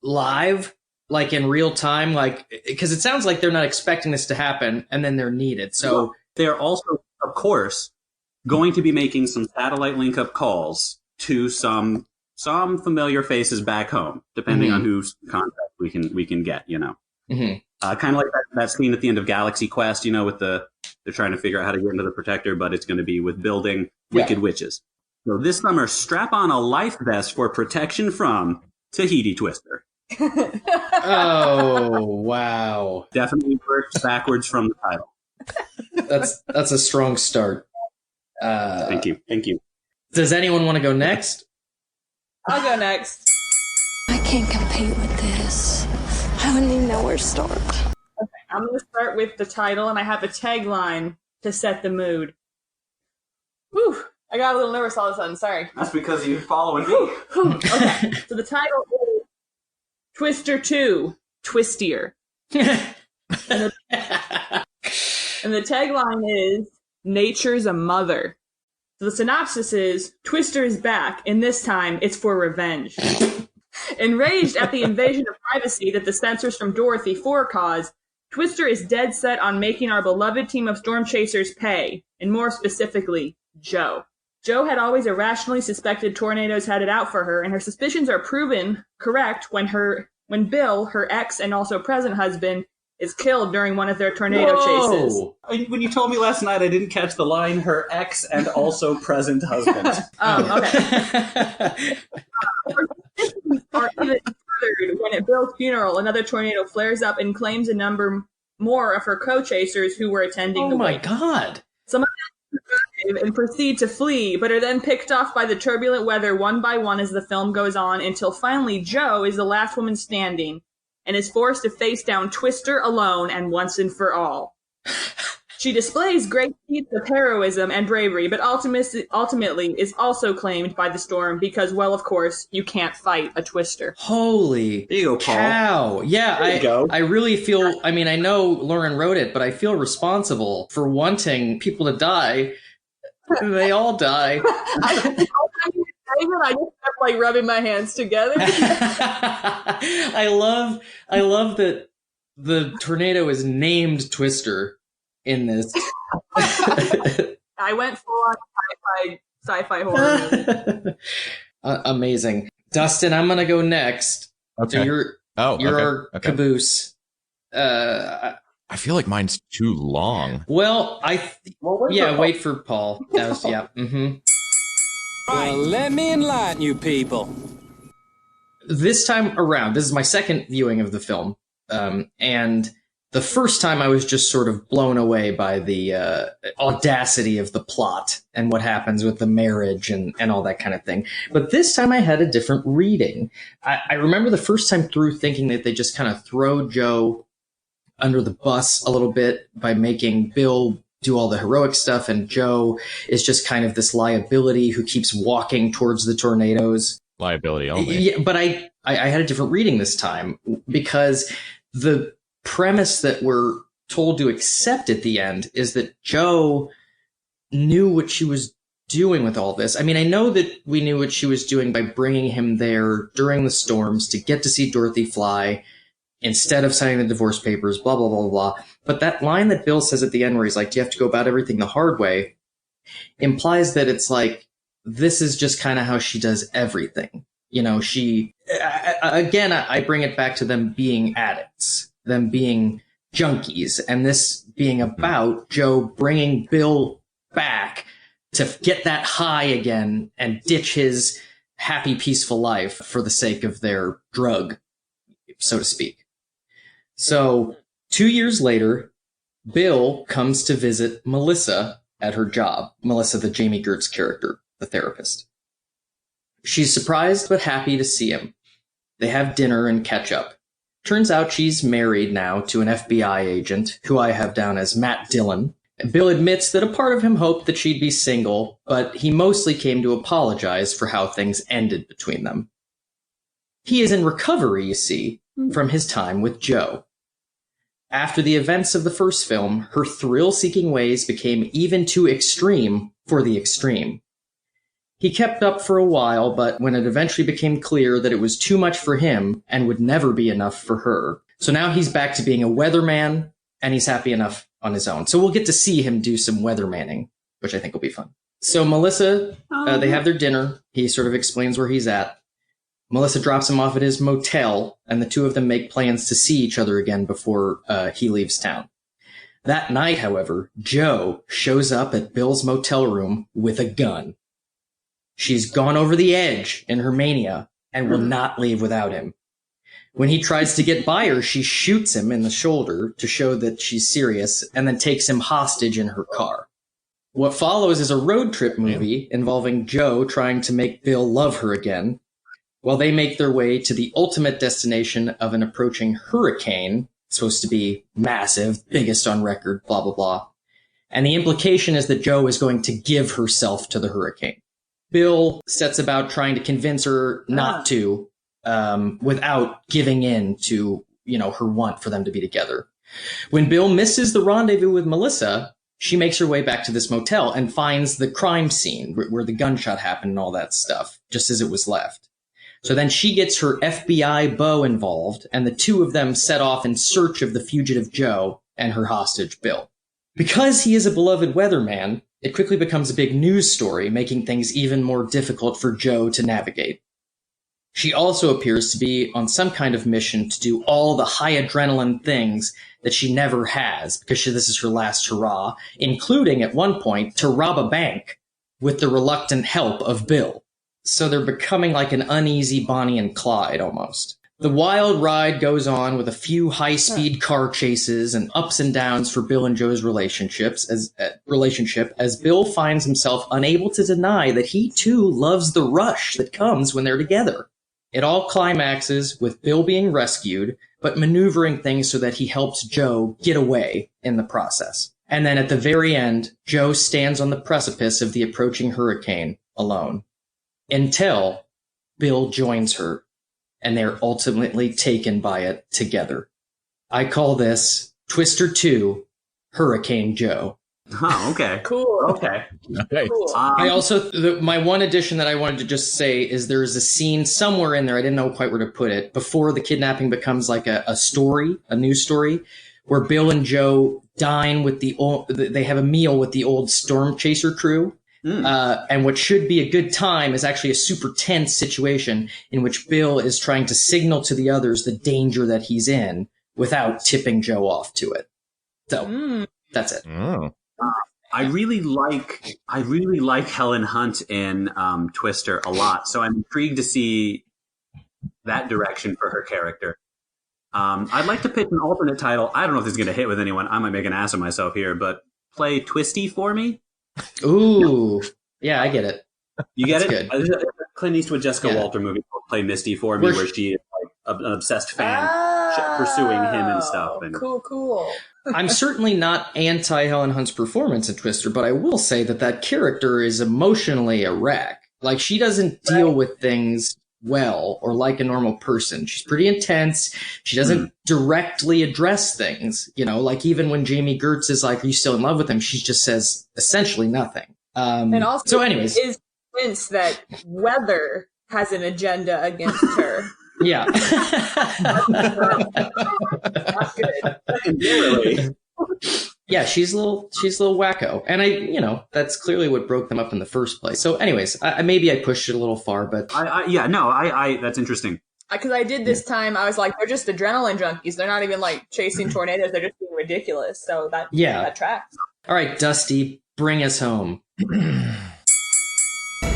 S2: live, like in real time? Like, because it sounds like they're not expecting this to happen, and then they're needed. So
S3: they're also, of course, going to be making some satellite link-up calls to some familiar faces back home, depending on whose contact we can get. Kind of like that scene at the end of Galaxy Quest. With they're trying to figure out how to get into the Protector, but it's going to be with building Wicked Witches. So this summer, strap on a life vest for protection from Tahiti Twister.
S2: Oh, wow.
S3: Definitely works backwards from the title.
S2: That's a strong start.
S3: Thank you.
S2: Does anyone want to go next?
S4: I'll go next.
S6: I can't compete with this. I wouldn't even know where to start.
S4: Okay, I'm going to start with the title, and I have a tagline to set the mood. Whew, I got a little nervous all of a sudden, sorry.
S3: That's because you're following me.
S4: Okay, so the title is Twister 2, Twistier. And the tagline is, Nature's a mother. So the synopsis is, Twister is back, and this time it's for revenge. Enraged at the invasion of privacy that the censors from Dorothy 4 caused, Twister is dead set on making our beloved team of storm chasers pay, and more specifically, Joe. Joe had always irrationally suspected tornadoes had it out for her, and her suspicions are proven correct when Bill, her ex and also present husband, is killed during one of their tornado chases.
S3: When you told me last night, I didn't catch the line, her ex and also present husband.
S4: Okay. Are even furthered when at Bill's funeral, another tornado flares up and claims a number more of her co-chasers who were attending the wake.
S2: Oh my God.
S4: Some of them survive and proceed to flee, but are then picked off by the turbulent weather one by one as the film goes on, until finally Joe is the last woman standing and is forced to face down Twister alone and once and for all. She displays great feats of heroism and bravery, but ultimately is also claimed by the storm because, well, of course, you can't fight a Twister.
S2: Holy
S3: There you go, Paul.
S2: cow. Yeah,
S3: There you go.
S2: I really feel, I mean, I know Lauren wrote it, but I feel responsible for wanting people to die. They all die.
S4: I just kept like rubbing my hands together.
S2: I love that the tornado is named Twister in this.
S4: I went full on sci-fi horror movie.
S2: Amazing. Dustin, I'm gonna go next.
S5: Okay.
S2: So you're our caboose.
S5: I feel like mine's too long.
S2: Well, wait for Paul. That was, yeah. Mm-hmm.
S7: Well, let me enlighten you people.
S2: This time around, this is my second viewing of the film, and the first time I was just sort of blown away by the audacity of the plot and what happens with the marriage and all that kind of thing. But this time I had a different reading. I remember the first time through thinking that they just kind of throw Joe under the bus a little bit by making Bill do all the heroic stuff, and Joe is just kind of this liability who keeps walking towards the tornadoes.
S5: Liability only.
S2: Yeah, but I had a different reading this time because the premise that we're told to accept at the end is that Joe knew what she was doing with all this. I mean, I know that we knew what she was doing by bringing him there during the storms to get to see Dorothy fly instead of signing the divorce papers, blah, blah, blah, blah. But that line that Bill says at the end where he's like, you have to go about everything the hard way, implies that it's like, this is just kind of how she does everything. You know, I bring it back to them being addicts, them being junkies, and this being about Joe bringing Bill back to get that high again and ditch his happy, peaceful life for the sake of their drug, so to speak. So 2 years later, Bill comes to visit Melissa at her job. Melissa, the Jamie Gertz character, the therapist. She's surprised but happy to see him. They have dinner and catch up. Turns out she's married now to an FBI agent, who I have down as Matt Dillon. Bill admits that a part of him hoped that she'd be single, but he mostly came to apologize for how things ended between them. He is in recovery, you see, from his time with Joe. After the events of the first film, her thrill-seeking ways became even too extreme for the extreme. He kept up for a while, but when it eventually became clear that it was too much for him and would never be enough for her. So now he's back to being a weatherman, and he's happy enough on his own. So we'll get to see him do some weathermanning, which I think will be fun. So Melissa, they have their dinner. He sort of explains where he's at. Melissa drops him off at his motel, and the two of them make plans to see each other again before he leaves town. That night, however, Joe shows up at Bill's motel room with a gun. She's gone over the edge in her mania and will not leave without him. When he tries to get by her, she shoots him in the shoulder to show that she's serious and then takes him hostage in her car. What follows is a road trip movie involving Joe trying to make Bill love her again, while they make their way to the ultimate destination of an approaching hurricane, supposed to be massive, biggest on record, blah, blah, blah. And the implication is that Joe is going to give herself to the hurricane. Bill sets about trying to convince her not to, without giving in to, her want for them to be together. When Bill misses the rendezvous with Melissa, she makes her way back to this motel and finds the crime scene where the gunshot happened and all that stuff, just as it was left. So then she gets her FBI beau involved, and the two of them set off in search of the fugitive Joe and her hostage, Bill. Because he is a beloved weatherman, it quickly becomes a big news story, making things even more difficult for Joe to navigate. She also appears to be on some kind of mission to do all the high adrenaline things that she never has, because this is her last hurrah, including, at one point, to rob a bank with the reluctant help of Bill. So they're becoming like an uneasy Bonnie and Clyde, almost. The wild ride goes on with a few high-speed car chases and ups and downs for Bill and Joe's relationship as Bill finds himself unable to deny that he, too, loves the rush that comes when they're together. It all climaxes with Bill being rescued, but maneuvering things so that he helps Joe get away in the process. And then at the very end, Joe stands on the precipice of the approaching hurricane alone. Until Bill joins her, and they're ultimately taken by it together. I call this Twister 2, Hurricane Joe.
S3: Oh, okay.
S4: Cool.
S3: Okay.
S4: Cool.
S2: I also, my one addition that I wanted to just say is there's a scene somewhere in there, I didn't know quite where to put it, before the kidnapping becomes like a story, a news story, where Bill and Joe dine with they have a meal with the old Storm Chaser crew. And what should be a good time is actually a super tense situation in which Bill is trying to signal to the others the danger that he's in without tipping Joe off to it. So that's it.
S3: I really like Helen Hunt in Twister a lot, so I'm intrigued to see that direction for her character. I'd like to pitch an alternate title. I don't know if this is going to hit with anyone. I might make an ass of myself here, but play Twisty for me.
S2: Ooh, yeah, I get it.
S3: You get
S2: That's
S3: it?
S2: good.
S3: Clint Eastwood, Jessica Walter movie called Play Misty for Me, where she is like an obsessed fan pursuing him and stuff. And
S4: Cool.
S2: I'm certainly not anti Helen Hunt's performance in Twister, but I will say that character is emotionally a wreck. Like, she doesn't deal with things well or like a normal person. She's pretty intense. She doesn't directly address things, like even when Jamie Gertz is like, are you still in love with him? She just says essentially nothing.
S4: And also,
S2: so anyways,
S4: is convinced that weather has an agenda against her.
S2: Yeah.
S4: Not good.
S3: really.
S2: Yeah, she's a little wacko. And that's clearly what broke them up in the first place. So anyways, maybe I pushed it a little far, but
S3: that's interesting.
S4: Because I did this time, I was like, they're just adrenaline junkies. They're not even like chasing tornadoes. They're just being ridiculous. So that tracks.
S2: All right, Dusty, bring us home.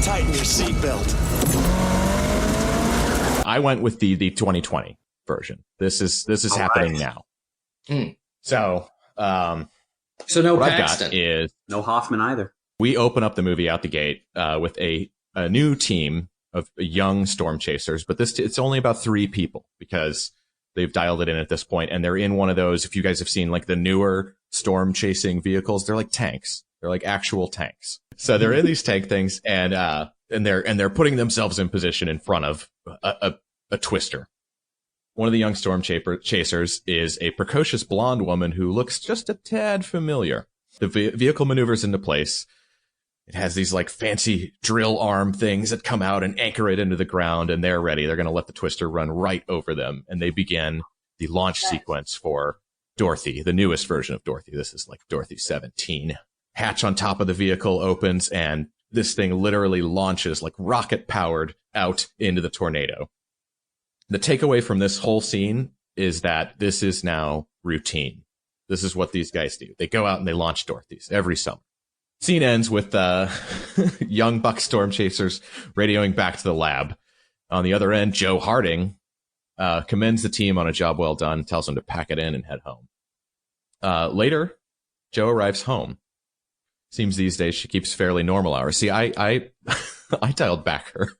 S8: Tighten your seatbelt.
S5: I went with the 2020 version. This is happening now. So
S2: no
S5: what
S2: Paxton.
S5: I got is
S3: no Hoffman either.
S5: We open up the movie out the gate with a new team of young storm chasers, but it's only about 3 people because they've dialed it in at this point, and they're in one of those. If you guys have seen like the newer storm chasing vehicles, they're like tanks. They're like actual tanks. So they're in these tank things, and they're putting themselves in position in front of a twister. One of the young storm chasers is a precocious blonde woman who looks just a tad familiar. The vehicle maneuvers into place. It has these like fancy drill arm things that come out and anchor it into the ground, and they're ready. They're going to let the twister run right over them, and they begin the launch sequence for Dorothy, the newest version of Dorothy. This is like Dorothy 17. Hatch on top of the vehicle opens, and this thing literally launches like rocket powered out into the tornado. The takeaway from this whole scene is that this is now routine. This is what these guys do. They go out and they launch Dorothys every summer. Scene ends with young buck storm chasers radioing back to the lab. On the other end, Joe Harding commends the team on a job well done, tells them to pack it in and head home. Later, Joe arrives home. Seems these days she keeps fairly normal hours. See, I dialed back her.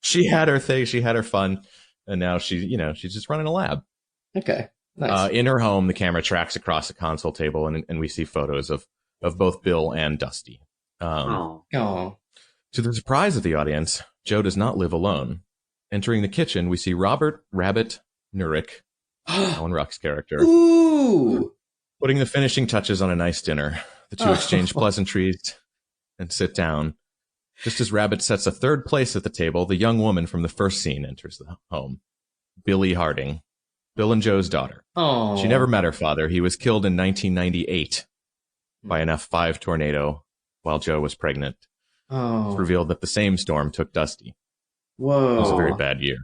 S5: She had her thing, she had her fun, and now she's just running a lab.
S2: Okay. Nice.
S5: In her home, the camera tracks across the console table, and we see photos of both Bill and Dusty. To the surprise of the audience, Joe does not live alone. Entering the kitchen, we see Robert Rabbit Nurick Alan Ruck's character.
S2: Ooh.
S5: Putting the finishing touches on a nice dinner. The two exchange pleasantries and sit down. Just as Rabbit sets a third place at the table, the young woman from the first scene enters the home. Billie Harding, Bill and Joe's daughter.
S2: Oh.
S5: She never met her father. He was killed in 1998 by an F5 tornado while Joe was pregnant.
S2: Oh.
S5: It's revealed that the same storm took Dusty.
S2: Whoa.
S5: It was a very bad year.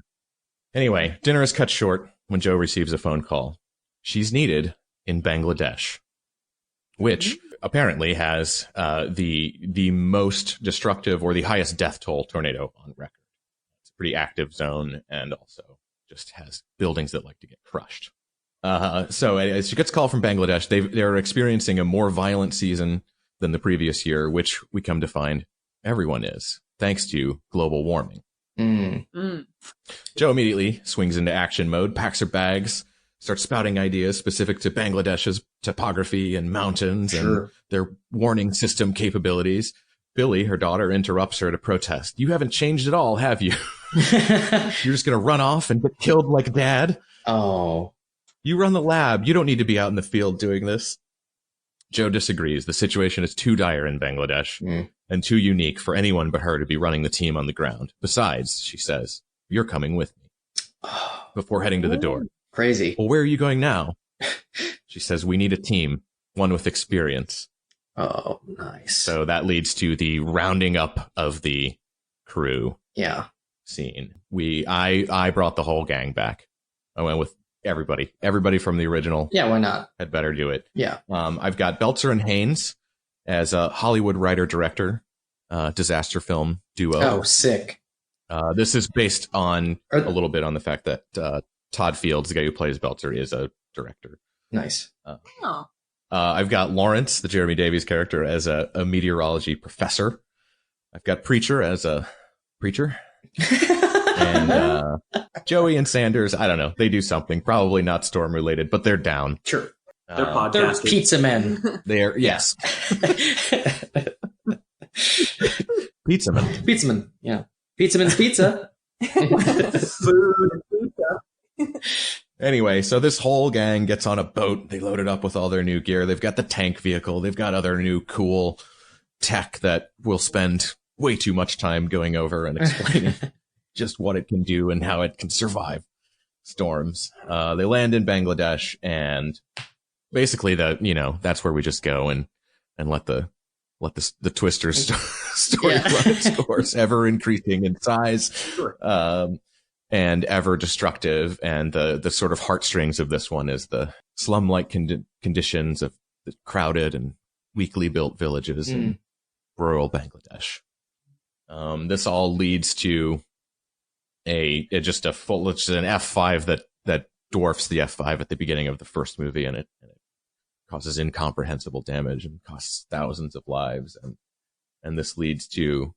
S5: Anyway, dinner is cut short when Joe receives a phone call. She's needed in Bangladesh, which apparently has the most destructive or the highest death toll tornado on record. It's a pretty active zone and also just has buildings that like to get crushed. So as she gets a call from Bangladesh, they're experiencing a more violent season than the previous year, which we come to find everyone is, thanks to global warming. Joe immediately swings into action mode, packs her bags, starts spouting ideas specific to Bangladesh's topography and mountains and their warning system capabilities. Billie, her daughter, interrupts her to protest. You haven't changed at all, have you? You're just going to run off and get killed like Dad?
S2: Oh.
S5: You run the lab. You don't need to be out in the field doing this. Joe disagrees. The situation is too dire in Bangladesh and too unique for anyone but her to be running the team on the ground. Besides, she says, you're coming with me. Before heading to the door.
S2: Crazy.
S5: Well, where are you going now? She says, we need a team, one with experience.
S2: Oh, nice.
S5: So that leads to the rounding up of the crew scene. I brought the whole gang back. I went with everybody from the original.
S2: Yeah, why not?
S5: Had better do it.
S2: Yeah.
S5: I've got Belzer and Haynes as a Hollywood writer-director, disaster film duo.
S2: Oh, sick.
S5: This is based on a little bit on the fact that Todd Fields, the guy who plays Belzer, is a director.
S2: Nice.
S5: I've got Lawrence, the Jeremy Davies character, as a meteorology professor. I've got Preacher as a preacher. And Joey and Sanders, I don't know. They do something. Probably not storm related, but they're down.
S2: Sure.
S3: They're podcasters.
S2: They're pizza men.
S5: They're, yes. Pizza man.
S2: Pizza man. Yeah. Pizza man's pizza.
S3: Food. Pizza.
S5: Anyway, so this whole gang gets on a boat. They load it up with all their new gear. They've got the tank vehicle. They've got other new cool tech that we'll spend way too much time going over and explaining just what it can do and how it can survive storms. They land in Bangladesh, and basically that's where we just go and let the Twister's story run its course, ever increasing in size. And ever destructive, and the sort of heartstrings of this one is the slum-like conditions of the crowded and weakly built villages in rural Bangladesh. This all leads to just an F5 that dwarfs the F5 at the beginning of the first movie, and it causes incomprehensible damage and costs thousands of lives, and this leads to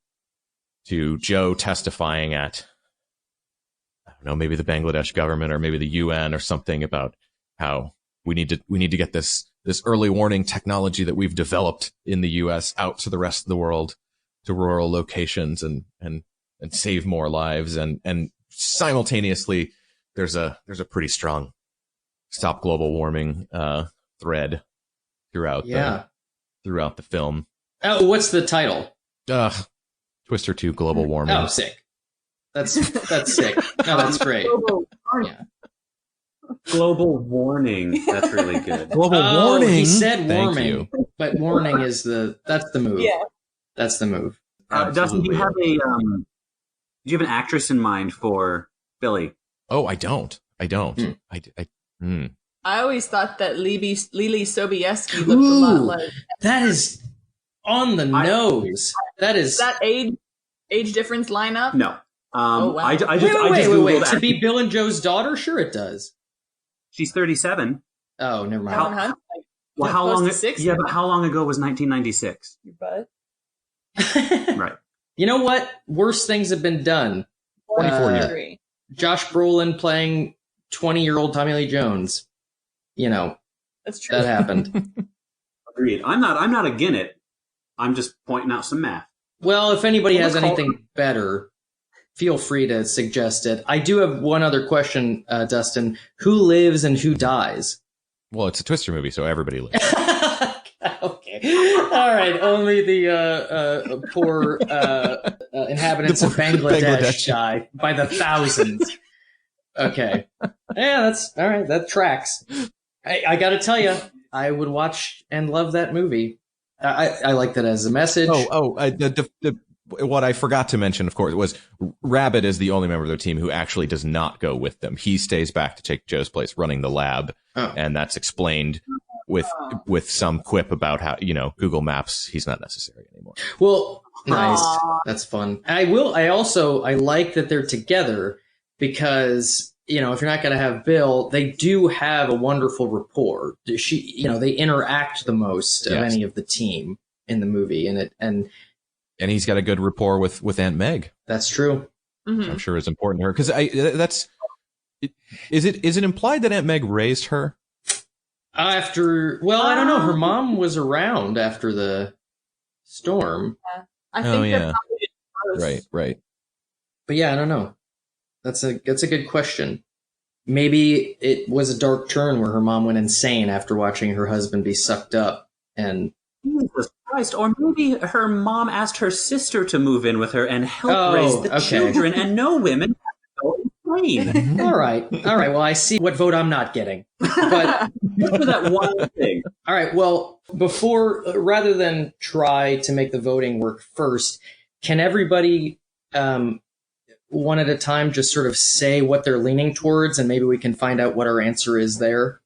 S5: Joe testifying at, I don't know, maybe the Bangladesh government or maybe the UN or something, about how we need to get this early warning technology that we've developed in the US out to the rest of the world, to rural locations, and save more lives. And simultaneously there's a pretty strong stop global warming thread throughout the film.
S2: Oh, what's the title?
S5: Twister 2 Global Warming.
S2: Oh, sick. That's sick. No, that's great. Yeah.
S3: Global warning. That's really good.
S5: Global warning.
S2: He said warming,
S5: Thank you.
S2: but warning is that's the move.
S4: Yeah.
S2: That's the move.
S3: Dustin, do you have an actress in mind for Billie?
S5: Oh, I don't.
S4: I always thought that Lily Sobieski looked a lot like.
S2: That is on the nose.
S4: Does that age difference line up?
S3: No.
S4: Wow.
S3: I just
S2: Wait.
S3: Googled
S2: To be Bill and Joe's daughter? Sure it does.
S3: She's 37.
S2: Oh, never mind.
S4: Helen Hunt?
S3: Well, how long?
S4: 60?
S3: Yeah, but how long ago was 1996?
S4: Your butt.
S3: Right.
S2: You know what? Worse things have been done.
S5: 24 years.
S2: Josh Brolin playing 20-year-old Tommy Lee Jones.
S4: That's true.
S2: That happened.
S3: Agreed. I'm not against it. I'm just pointing out some math.
S2: Well, if anybody has anything better, feel free to suggest it. I do have one other question, Dustin. Who lives and who dies?
S5: Well, it's a Twister movie, so everybody lives.
S2: Okay. All right. Only the poor inhabitants of Bangladesh die by the thousands. Okay. Yeah, that's all right. That tracks. I got to tell you, I would watch and love that movie. I like that as a message.
S5: What I forgot to mention, of course, was Rabbit is the only member of their team who actually does not go with them. He stays back to take Joe's place running the lab. And that's explained with some quip about how, Google Maps, he's not necessary anymore.
S2: Well, nice. That's fun. I like that they're together because, if you're not going to have Bill, they do have a wonderful rapport. They interact the most of any of the team in the movie, and
S5: he's got a good rapport with Aunt Meg.
S2: That's true.
S5: Mm-hmm. I'm sure is important to her because is it implied that Aunt Meg raised her?
S2: I don't know. Her mom was around after the storm.
S4: Yeah. I think
S5: Right.
S2: But yeah, I don't know. That's a good question. Maybe it was a dark turn where her mom went insane after watching her husband be sucked up, and
S3: Jesus Christ. Or maybe her mom asked her sister to move in with her and help raise the children, and no women have to go insane.
S2: All right. Well, I see what vote I'm not getting. But
S3: just for that one thing.
S2: All right. Well, rather than try to make the voting work first, can everybody one at a time just sort of say what they're leaning towards, and maybe we can find out what our answer is there?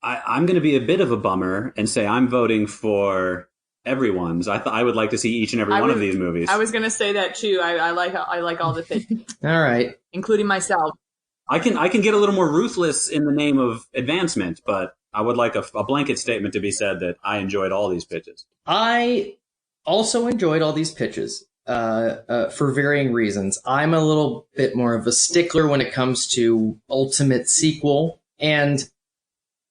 S3: I'm going to be a bit of a bummer and say I'm voting for everyone's. I would like to see each and every one of these movies.
S4: I was going to say that too. I like all the things.
S2: All right,
S4: including myself.
S3: I can get a little more ruthless in the name of advancement, but I would like a blanket statement to be said that I enjoyed all these pitches.
S2: I also enjoyed all these pitches for varying reasons. I'm a little bit more of a stickler when it comes to ultimate sequel, and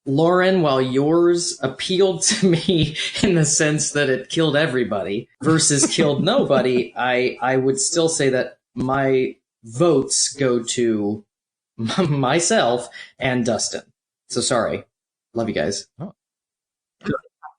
S2: Lauren, while yours appealed to me in the sense that it killed everybody versus killed nobody, I would still say that my votes go to myself and Dustin. So sorry. Love you guys.
S5: Oh.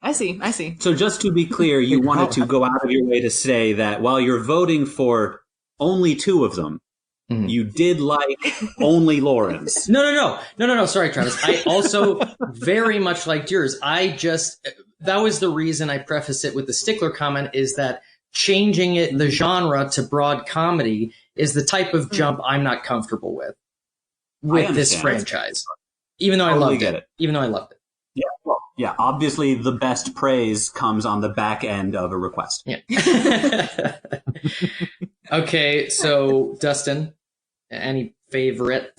S4: I see.
S3: So just to be clear, you wanted to go out of your way to say that while you're voting for only two of them, you did like only Lauren's.
S2: No. Sorry, Travis. I also very much liked yours. That was the reason I preface it with the stickler comment, is that changing the genre to broad comedy is the type of jump I'm not comfortable with this franchise. Even though I loved it. Even though I loved it.
S3: Yeah, well, yeah. Obviously, the best praise comes on the back end of a request.
S2: Yeah. Okay, so Dustin, any favorite?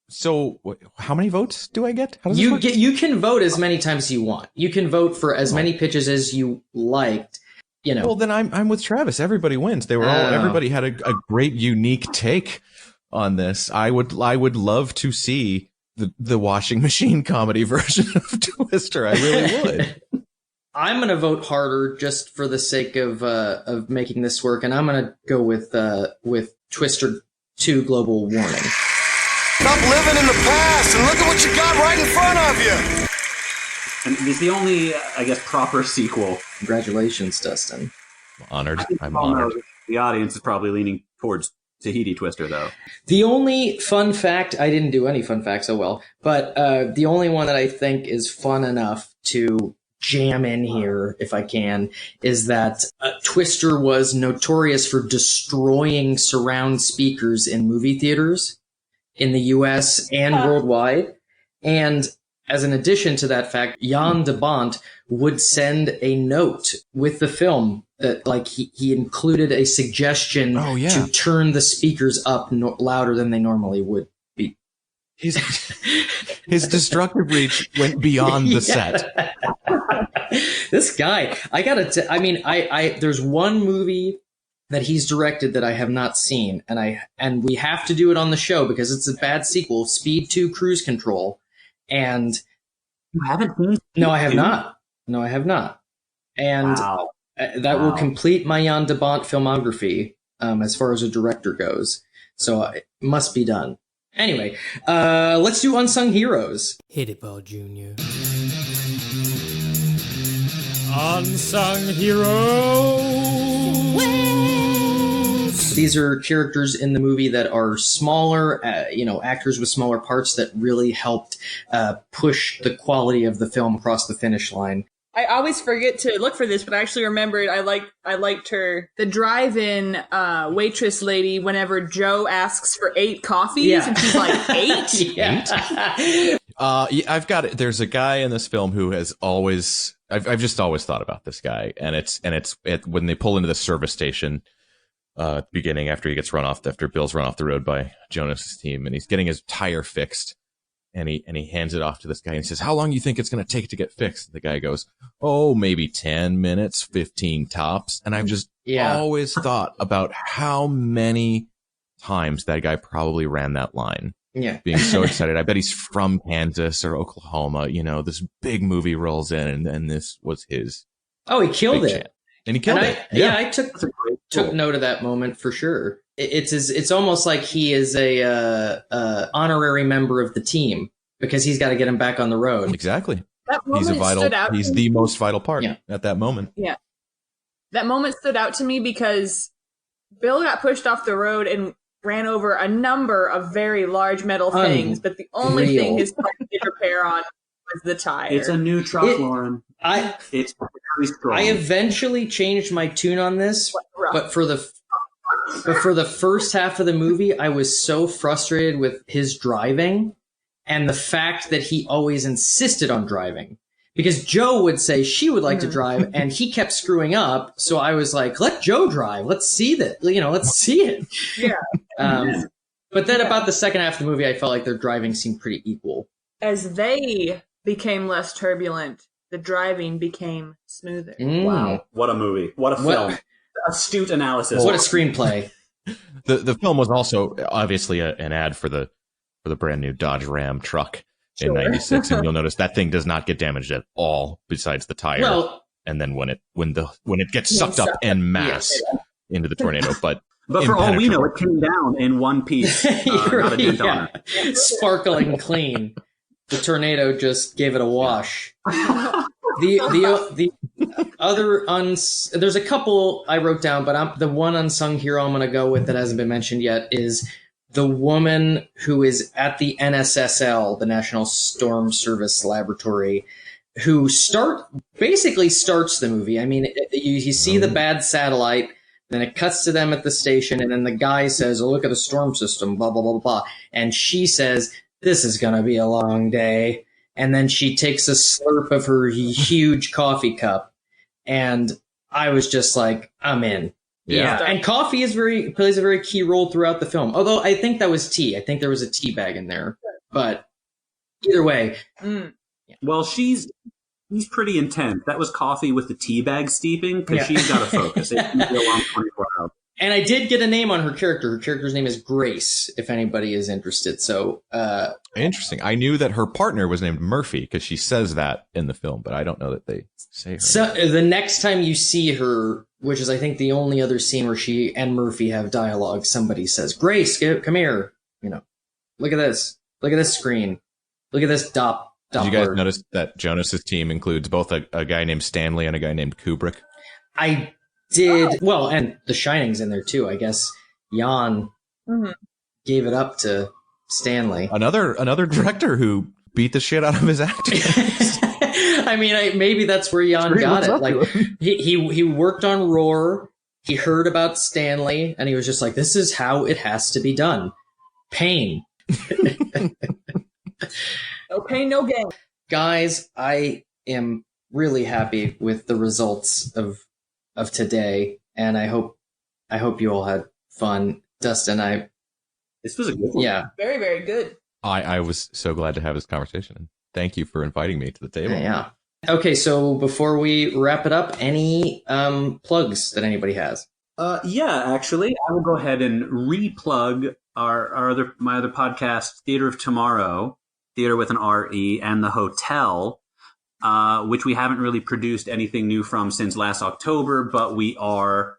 S5: So how many votes do I get? How does
S2: you can vote as many times as you want. You can vote for as many pitches as you liked.
S5: Well, then I'm with Travis. Everybody wins. Everybody had a great unique take on this. I would love to see the washing machine comedy version of Twister. I really would. I'm
S2: going to vote harder just for the sake of making this work, and I'm going to go with Twister 2 Global Warning.
S8: Stop living in the past and look at what you got right in front of you.
S3: And it's the only, I guess, proper sequel.
S2: Congratulations, Dustin.
S5: I'm honored.
S3: The audience is probably leaning towards Tahiti Twister, though.
S2: The only fun fact, I didn't do any fun facts, but the only one that I think is fun enough to jam in here, if I can, is that Twister was notorious for destroying surround speakers in movie theaters in the US and worldwide. And as an addition to that fact, Jan de Bont would send a note with the film that, like, he included a suggestion to turn the speakers up louder than they normally would be.
S5: His destructive reach went beyond the set.
S2: This guy, there's one movie that he's directed that I have not seen, and we have to do it on the show because it's a bad sequel, Speed 2 Cruise Control. And
S3: you haven't seen?
S2: No, I have not. And that will complete my Jan de Bont filmography. as far as a director goes. So it must be done. Anyway, let's do Unsung Heroes.
S1: Hit it, Ball Jr. Unsung Heroes.
S2: These are characters in the movie that are smaller, actors with smaller parts that really helped push the quality of the film across the finish line.
S4: I always forget to look for this, but I actually remembered I liked her, the drive-in waitress lady, whenever Joe asks for 8 coffees, and she's like, 8?
S2: Yeah.
S5: I've got it. There's a guy in this film who has always, I've just always thought about this guy, and it's when they pull into the service station at the beginning after Bill's run off the road by Jonas's team, and he's getting his tire fixed. And he hands it off to this guy and he says, "How long do you think it's going to take to get fixed?" The guy goes, "Oh, maybe 10 minutes, 15 tops." And I've just always thought about how many times that guy probably ran that line.
S2: Yeah.
S5: Being so excited. I bet he's from Kansas or Oklahoma. This big movie rolls in and this was his.
S2: Oh, he killed it.
S5: Chance. And he killed it.
S2: I took note of that moment for sure. It's almost like he is a honorary member of the team because he's got to get him back on the road.
S5: Exactly.
S4: That moment stood out.
S5: He's the most vital part at that moment.
S4: Yeah. That moment stood out to me because Bill got pushed off the road and ran over a number of very large metal things, but the only thing his car did repair on was the tire.
S3: It's a new truck, Lauren. It's very strong.
S2: I eventually changed my tune on this, but for the first half of the movie, I was so frustrated with his driving and the fact that he always insisted on driving. Because Joe would say she would like to drive, and he kept screwing up. So I was like, let Joe drive. Let's see that. Let's see it.
S4: Yeah.
S2: But then about the second half of the movie, I felt like their driving seemed pretty equal.
S4: As they became less turbulent, the driving became smoother.
S3: Wow. What a movie. What a film. Astute analysis.
S2: What a screenplay.
S5: The film was also obviously an ad for the brand new Dodge Ram truck in '96, and you'll notice that thing does not get damaged at all, besides the tire.
S2: Well,
S5: and then when it gets sucked up en masse into the tornado, but
S3: for all we know, it came down in one piece. Not a dent on it.
S2: Sparkling clean. The tornado just gave it a wash. The other there's a couple I wrote down, but the one unsung hero I'm going to go with that hasn't been mentioned yet is the woman who is at the NSSL, the National Storm Service Laboratory, who basically starts the movie. I mean, you see the bad satellite, then it cuts to them at the station, and then the guy says, "Oh, look at the storm system, blah, blah, blah, blah." And she says, "This is going to be a long day." And then she takes a slurp of her huge coffee cup. And I was just like, I'm in. Yeah. And coffee plays a very key role throughout the film. Although I think that was tea. I think there was a tea bag in there. But either way.
S3: Well, she's pretty intense. That was coffee with the tea bag steeping because she's got to focus. It can be a long 24 hours.
S2: And I did get a name on her character. Her character's name is Grace, if anybody is interested. So,
S5: interesting. I knew that her partner was named Murphy because she says that in the film, but I don't know that they say her.
S2: So the next time you see her, which is I think the only other scene where she and Murphy have dialogue, somebody says, "Grace, come here. Look at this. Look at this screen. Look at this Doppler."
S5: Did you guys notice that Jonas's team includes both a guy named Stanley and a guy named Kubrick?
S2: I did. Well, and The Shining's in there too. I guess Jan gave it up to Stanley.
S5: Another director who beat the shit out of his actors.
S2: I mean, maybe that's where Jan got it. Like he worked on Roar. He heard about Stanley, and he was just like, "This is how it has to be done." Pain.
S4: No pain, no gain.
S2: Guys, I am really happy with the results of today, and I hope you all had fun. Dustin,
S3: this was a good one.
S2: Yeah.
S4: Very, very good.
S5: I was so glad to have this conversation, and thank you for inviting me to the table.
S2: Yeah. Okay, so before we wrap it up, any plugs that anybody has?
S3: Actually, I will go ahead and re-plug my other podcast, Theater of Tomorrow, Theater with an R-E, and The Hotel, which we haven't really produced anything new from since last October, but we are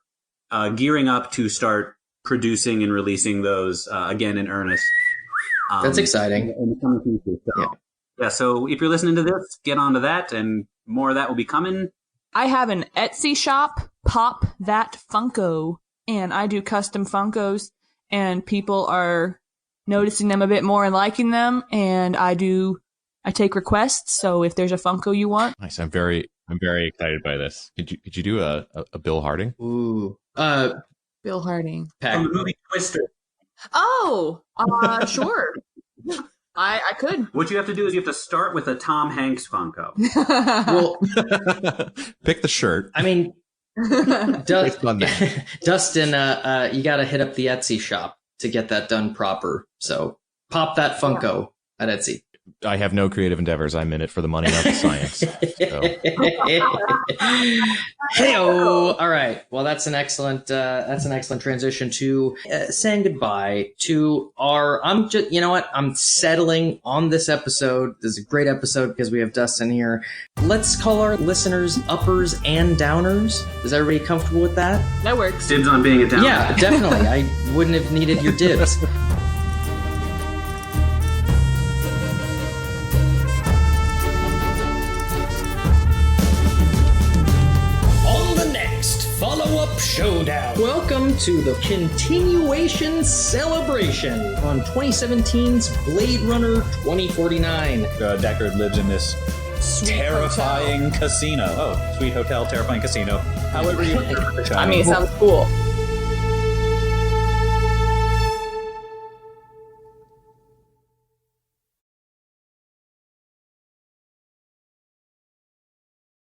S3: gearing up to start producing and releasing those again in earnest.
S2: That's exciting.
S3: In the coming future. So, so if you're listening to this, get onto that, and more of that will be coming.
S4: I have an Etsy shop, Pop That Funko, and I do custom Funkos, and people are noticing them a bit more and liking them, and I take requests, so if there's a Funko you want.
S5: Nice. I'm very excited by this. Could you do a Bill Harding?
S2: Ooh.
S4: Bill Harding.
S3: From the movie Twister.
S4: Oh, sure. I could.
S3: What you have to do is you have to start with a Tom Hanks Funko.
S2: Well,
S5: pick the shirt.
S2: I mean, Dustin, you got to hit up the Etsy shop to get that done proper. So Pop That Funko at Etsy.
S5: I have no creative endeavors. I'm in it for the money, not the science.
S2: Hey-o! All right. Well, that's an excellent transition to saying goodbye to our. You know what? I'm settling on this episode. This is a great episode because we have Dustin here. Let's call our listeners uppers and downers. Is everybody comfortable with that?
S4: That works.
S3: Dibs on being a downer.
S2: Yeah, definitely. I wouldn't have needed your dibs.
S1: Follow-up Showdown.
S2: Welcome to the continuation celebration on 2017's Blade Runner 2049.
S9: Deckard lives in this terrifying casino. Oh, sweet hotel, terrifying casino. However you
S4: I mean, it sounds cool.